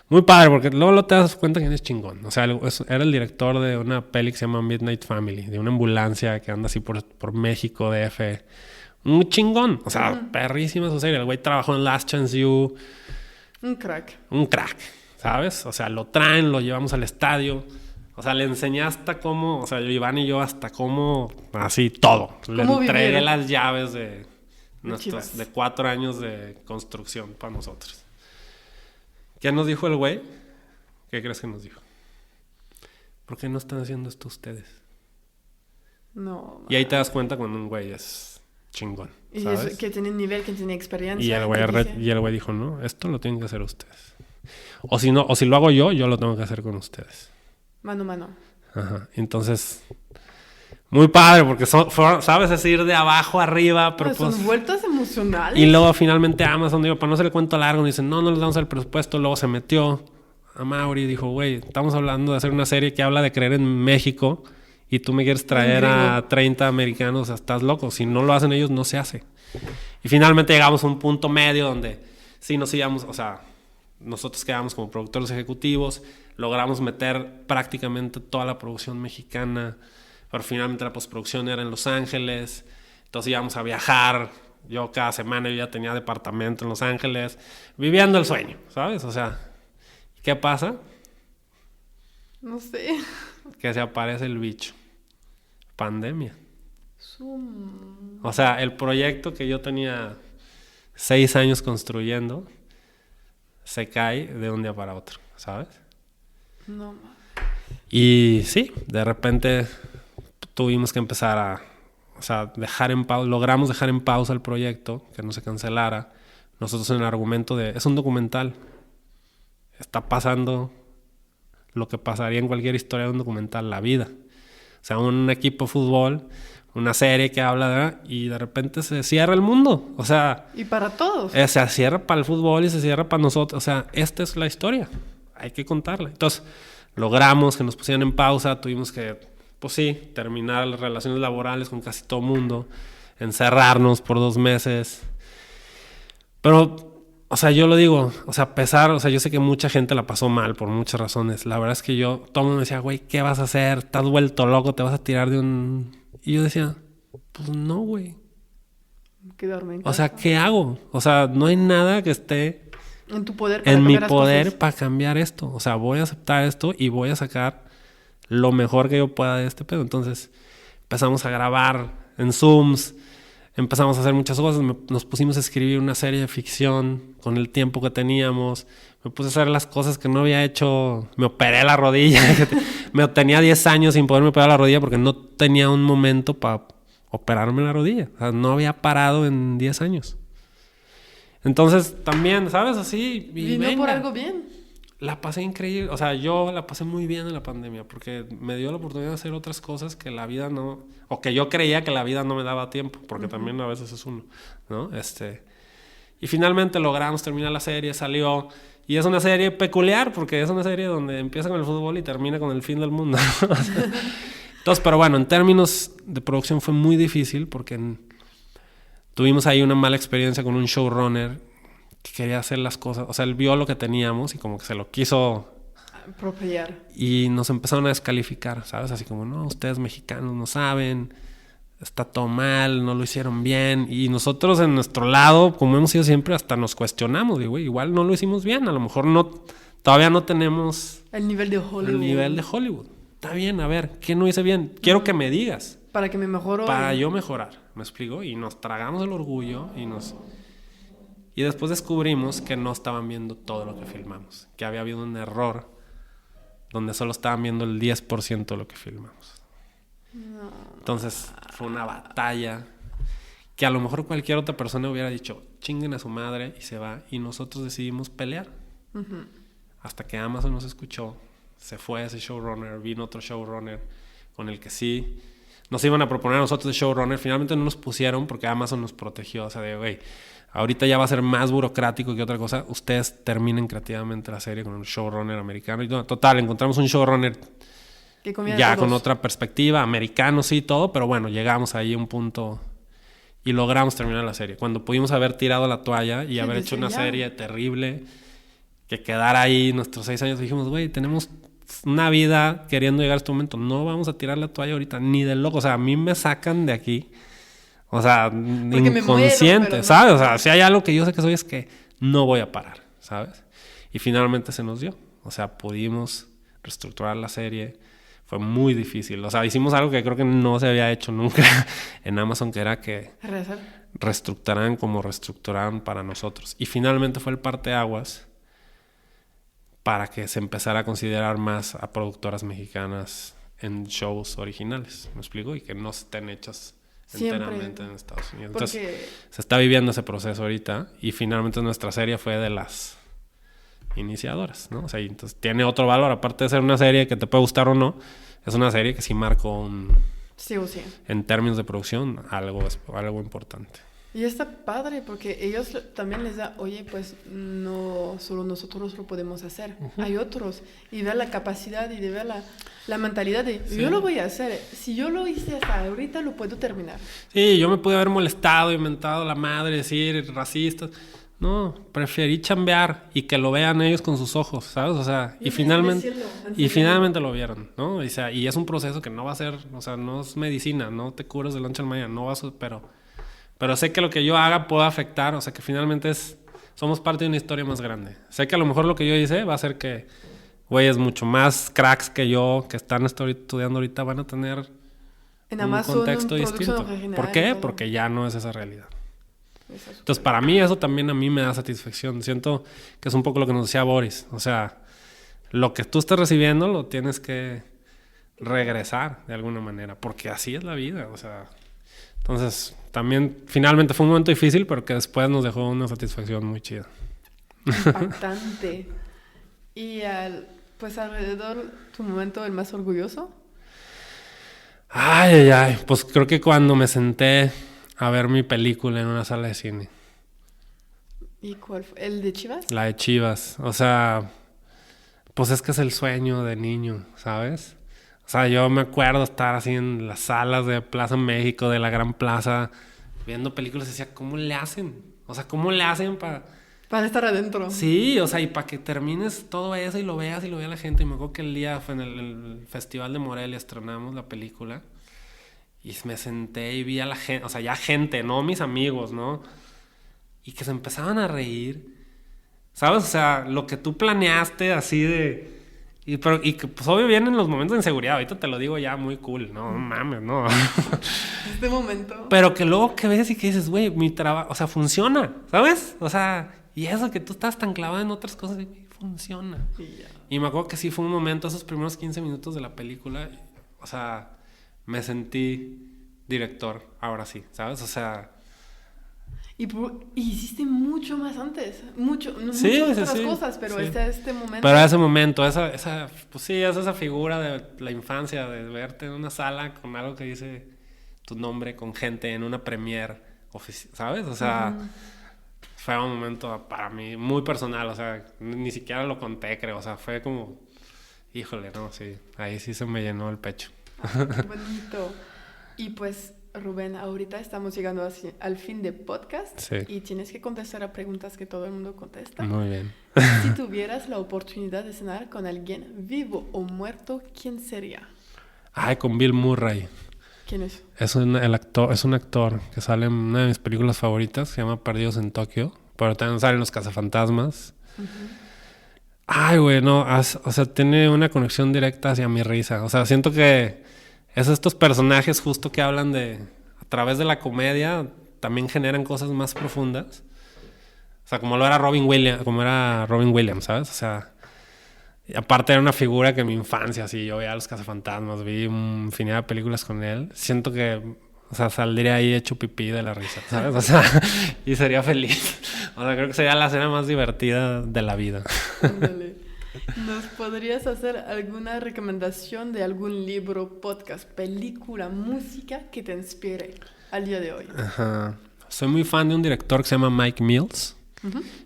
muy padre, porque luego te das cuenta que es chingón. O sea, era el director de una peli que se llama Midnight Family, de una ambulancia que anda así por México, DF. Un chingón, o sea, perrísima su serie. El güey trabajó en Last Chance U. Un crack, ¿sabes? O sea, lo traen, lo llevamos al estadio. O sea, le enseñé hasta cómo, o sea, Iván y yo hasta cómo, así todo. Le entregué las llaves de 4 años de construcción para nosotros. ¿Qué nos dijo el güey? ¿Qué crees que nos dijo? ¿Por qué no están haciendo esto ustedes? No. Y ahí te das cuenta cuando un güey es chingón, ¿sabes? Y eso, que tiene nivel, que tiene experiencia. Y el güey dijo, no, esto lo tienen que hacer ustedes. O si lo hago yo lo tengo que hacer con ustedes. Mano a mano. Ajá. Entonces, muy padre, porque sabes, es ir de abajo a arriba, pero son vueltas emocionales. Y luego finalmente Amazon, digo, para no hacerle cuento largo, dicen, no les damos el presupuesto. Luego se metió a Mauri y dijo, güey, estamos hablando de hacer una serie que habla de creer en México y tú me quieres traer a 30 americanos, o sea, estás loco. Si no lo hacen ellos, no se hace. Y finalmente llegamos a un punto medio donde sí nos íbamos, o sea, nosotros quedamos como productores ejecutivos, logramos meter prácticamente toda la producción mexicana, pero finalmente la postproducción era en Los Ángeles, entonces íbamos a viajar, yo cada semana yo ya tenía departamento en Los Ángeles, viviendo el sueño, ¿sabes? O sea, ¿qué pasa? No sé. Que se aparece el bicho, pandemia. O sea, el proyecto que yo tenía 6 años construyendo se cae de un día para otro, ¿sabes? No. Y sí, de repente tuvimos que empezar a, o sea, logramos dejar en pausa el proyecto, que no se cancelara. Nosotros en el argumento es un documental, está pasando lo que pasaría en cualquier historia de un documental, la vida. O sea, un equipo de fútbol, una serie que habla y de repente se cierra el mundo. O sea... Y para todos. Se cierra para el fútbol y se cierra para nosotros. O sea, esta es la historia. Hay que contarla. Entonces, logramos que nos pusieran en pausa. Tuvimos que, pues sí, terminar las relaciones laborales con casi todo el mundo. Encerrarnos por 2 meses. Pero, o sea, yo lo digo, o sea, yo sé que mucha gente la pasó mal por muchas razones. La verdad es que todo el mundo me decía, güey, ¿qué vas a hacer? ¿Estás vuelto loco? ¿Te vas a tirar de un...? Y yo decía, pues no, güey. Quedarme en casa. O sea, ¿qué hago? O sea, no hay nada que esté en tu poder en mi poder para cambiar esto. O sea, voy a aceptar esto y voy a sacar lo mejor que yo pueda de este pedo. Entonces, empezamos a grabar en Zooms, empezamos a hacer muchas cosas. Nos pusimos a escribir una serie de ficción con el tiempo que teníamos. Me puse a hacer las cosas que no había hecho. Me operé la rodilla. Tenía 10 años sin poderme operar la rodilla porque no tenía un momento para operarme la rodilla. O sea, no había parado en 10 años. Entonces, también, ¿sabes? Así. Vino por algo bien. La pasé increíble. O sea, yo la pasé muy bien en la pandemia porque me dio la oportunidad de hacer otras cosas que la vida no... O que yo creía que la vida no me daba tiempo. Porque también a veces es uno, ¿no? Y finalmente logramos terminar la serie, salió... Y es una serie peculiar porque es una serie donde empieza con el fútbol y termina con el fin del mundo. Entonces, pero bueno, en términos de producción fue muy difícil porque tuvimos ahí una mala experiencia con un showrunner que quería hacer las cosas. O sea, él vio lo que teníamos y como que se lo quiso apropiar. Y nos empezaron a descalificar, ¿sabes? Así como, no, ustedes mexicanos no saben, está todo mal, no lo hicieron bien. Y nosotros en nuestro lado, como hemos sido siempre, hasta nos cuestionamos. Digo, igual no lo hicimos bien, a lo mejor todavía no tenemos el nivel de Hollywood. El nivel de Hollywood. Está bien, a ver, ¿qué no hice bien? Quiero que me digas. Para que me mejore. Para yo mejorar, ¿me explico? Y nos tragamos el orgullo y después descubrimos que no estaban viendo todo lo que filmamos. Que había habido un error donde solo estaban viendo el 10% de lo que filmamos. No. Entonces fue una batalla que a lo mejor cualquier otra persona hubiera dicho, chinguen a su madre y se va. Y nosotros decidimos pelear. Uh-huh. Hasta que Amazon nos escuchó. Se fue ese showrunner, vino otro showrunner con el que sí nos iban a proponer a nosotros de showrunner. Finalmente no nos pusieron porque Amazon nos protegió. O sea, de, güey, ahorita ya va a ser más burocrático que otra cosa. Ustedes terminen creativamente la serie con un showrunner americano. Y total, encontramos un showrunner ya con otra perspectiva, americano, sí, todo. Pero bueno, llegamos ahí a un punto y logramos terminar la serie. Cuando pudimos haber tirado la toalla y haber hecho una serie terrible, que quedara ahí nuestros 6 años, dijimos, güey, tenemos una vida queriendo llegar a este momento. No vamos a tirar la toalla ahorita, ni de loco. O sea, a mí me sacan de aquí. O sea, porque inconsciente, muero, ¿sabes? O sea, si hay algo que yo sé que soy es que no voy a parar, ¿sabes? Y finalmente se nos dio. O sea, pudimos reestructurar la serie. Fue muy difícil. O sea, hicimos algo que creo que no se había hecho nunca en Amazon, que era que reestructuraran como reestructuraran para nosotros. Y finalmente fue el parteaguas para que se empezara a considerar más a productoras mexicanas en shows originales, ¿me explico? Y que no estén hechas enteramente en Estados Unidos. Entonces, se está viviendo ese proceso ahorita y finalmente nuestra serie fue de las iniciadoras, ¿no? O sea, entonces tiene otro valor, aparte de ser una serie que te puede gustar o no, es una serie que sí marcó sí. En términos de producción, algo importante. Y está padre porque ellos también les da, oye, pues no solo nosotros lo podemos hacer, uh-huh. Hay otros. Y ve la capacidad y ve la mentalidad de, yo lo voy a hacer. Si yo lo hice hasta ahorita, lo puedo terminar. Sí, yo me pude haber molestado, inventado la madre, decir racistas. No, preferí chambear y que lo vean ellos con sus ojos, ¿sabes? O sea, y finalmente lo vieron, ¿no? O sea, y es un proceso que no va a ser, o sea, no es medicina, no te curas de la noche al mañana, no vas, pero sé que lo que yo haga puede afectar, o sea, que finalmente somos parte de una historia más grande. Sé que a lo mejor lo que yo hice va a hacer que güeyes mucho más cracks que yo, que están estudiando ahorita, van a tener en un Amazon, contexto distinto. ¿Por qué? Porque ya no es esa realidad. Entonces, para mí, eso también a mí me da satisfacción. Siento que es un poco lo que nos decía Boris. O sea, lo que tú estás recibiendo lo tienes que regresar de alguna manera, porque así es la vida, o sea... Entonces, también, finalmente fue un momento difícil, pero que después nos dejó una satisfacción muy chida. Impactante. Y Pues alrededor, tu momento el más orgulloso. Ay. Pues creo que cuando me senté a ver mi película en una sala de cine. ¿Y cuál fue? ¿El de Chivas? La de Chivas. O sea, pues es que es el sueño de niño, ¿sabes? O sea, yo me acuerdo estar así en las salas de Plaza México, de la Gran Plaza, viendo películas y decía, ¿cómo le hacen? O sea, ¿cómo le hacen para... Para estar adentro. Sí, o sea, y para que termines todo eso y lo vea la gente. Y me acuerdo que el día fue en el Festival de Morelia, estrenamos la película. Y me senté y vi a la gente, o sea, ya gente, no mis amigos, ¿no? Y que se empezaban a reír. ¿Sabes? O sea, lo que tú planeaste así de... Y que pues obvio vienen los momentos de inseguridad. Ahorita te lo digo ya muy cool. No mames, no. Este momento. Pero que luego que ves y que dices, güey, mi trabajo, o sea, funciona, ¿sabes? O sea, y eso que tú estás tan clavado en otras cosas, güey, funciona. Y me acuerdo que sí fue un momento, esos primeros 15 minutos de la película, o sea, me sentí director, ahora sí, ¿sabes? O sea... Y hiciste mucho más antes, muchas otras cosas, pero sí. este momento... Pero ese momento, pues sí, es esa figura de la infancia, de verte en una sala con algo que dice tu nombre, con gente en una premiere, ¿sabes? O sea, fue un momento para mí muy personal, o sea, ni siquiera lo conté, creo, o sea, fue como, híjole, no, sí, ahí sí se me llenó el pecho. Qué bonito. Y pues... Rubén, ahorita estamos llegando al fin del podcast, sí. Y tienes que contestar a preguntas que todo el mundo contesta. Muy bien. Si tuvieras la oportunidad de cenar con alguien vivo o muerto, ¿quién sería? Con Bill Murray. ¿Quién es? Es un actor que sale en una de mis películas favoritas, se llama Perdidos en Tokio, pero también salen Los Cazafantasmas. Güey, no, o sea, tiene una conexión directa hacia mi risa. O sea, siento que es estos personajes justo que hablan de... A través de la comedia también generan cosas más profundas. O sea, como era Robin Williams, ¿sabes? O sea... Y aparte era una figura que en mi infancia, así, yo veía a Los Cazafantasmas, vi infinidad de películas con él. Siento que, o sea, saldría ahí hecho pipí de la risa, ¿sabes? O sea, y sería feliz. O sea, creo que sería la escena más divertida de la vida. Ándale. ¿Nos podrías hacer alguna recomendación de algún libro, podcast, película, música que te inspire al día de hoy? Ajá. Soy muy fan de un director que se llama Mike Mills.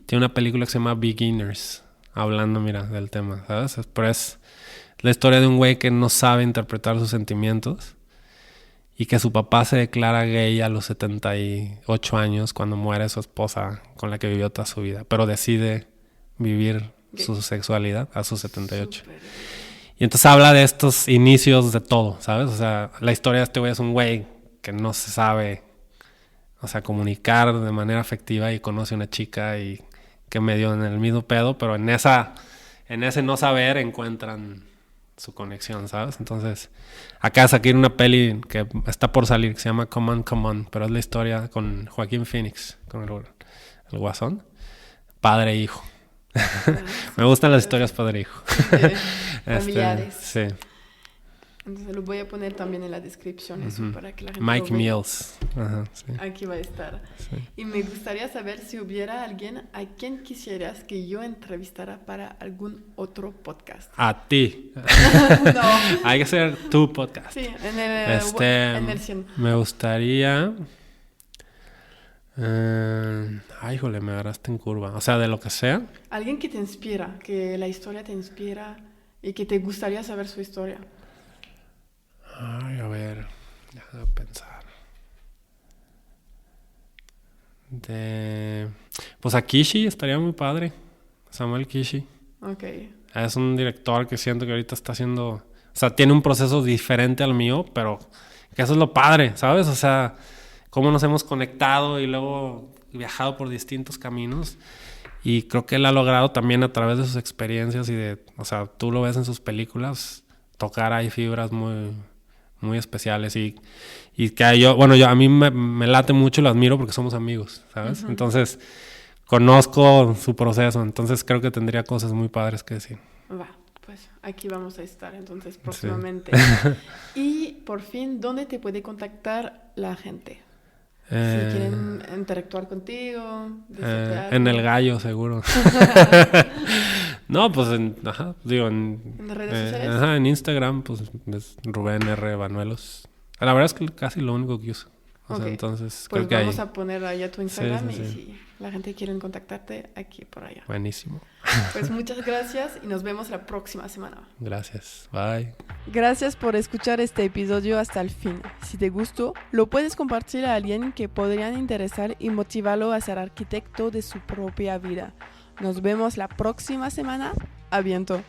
Tiene una película que se llama Beginners, hablando, mira, del tema, ¿sabes? Pero es la historia de un güey que no sabe interpretar sus sentimientos y que su papá se declara gay a los 78 años cuando muere su esposa con la que vivió toda su vida, pero decide vivir su sexualidad a sus 78. Super. Y entonces habla de estos inicios de todo, ¿sabes? O sea, la historia de este güey es un güey que no se sabe, o sea, comunicar de manera afectiva y conoce a una chica y que medio en el mismo pedo, pero en ese no saber encuentran su conexión, ¿sabes? Entonces, acá saqué una peli que está por salir, que se llama Come On, pero es la historia con Joaquín Phoenix, con el Guasón, padre e hijo. Me gustan las historias padre-hijo. Familiares. Sí. Entonces lo voy a poner también en la descripción, eso para que la gente Mike lo vea. Mills. Ajá, sí. Aquí va a estar. Sí. Y me gustaría saber si hubiera alguien a quien quisieras que yo entrevistara para algún otro podcast. A ti. No. Hay que hacer tu podcast. Sí, en el 100. Me gustaría... híjole, me agarraste en curva. O sea, de lo que sea. Alguien que te inspira, que la historia te inspira y que te gustaría saber su historia. A ver, déjame pensar. Pues a Kishi estaría muy padre. Samuel Kishi. Ok. Es un director que siento que ahorita está haciendo... O sea, tiene un proceso diferente al mío, pero que eso es lo padre, ¿sabes? O sea, cómo nos hemos conectado y luego viajado por distintos caminos. Y creo que él ha logrado también a través de sus experiencias y de... O sea, tú lo ves en sus películas, tocar ahí fibras muy especiales y que a mí me late mucho y lo admiro porque somos amigos, ¿sabes? Entonces, conozco su proceso, entonces creo que tendría cosas muy padres que decir. Va, pues aquí vamos a estar entonces próximamente. Sí. Y por fin, ¿dónde te puede contactar la gente? Si quieren interactuar contigo, en El Gallo, seguro. No, pues en ¿En redes sociales? en Instagram, pues es Rubén R. Banuelos. La verdad es que casi lo único que uso. O sea, Ok. entonces Pues creo que vamos ahí. a poner allá tu Instagram Sí. y si la gente quiere contactarte, aquí por allá. Buenísimo. Pues muchas gracias y nos vemos la próxima semana. Gracias. Bye. Gracias por escuchar este episodio hasta el fin. Si te gustó, lo puedes compartir a alguien que podrían interesar y motivarlo a ser arquitecto de su propia vida. Nos vemos la próxima semana. A bientôt.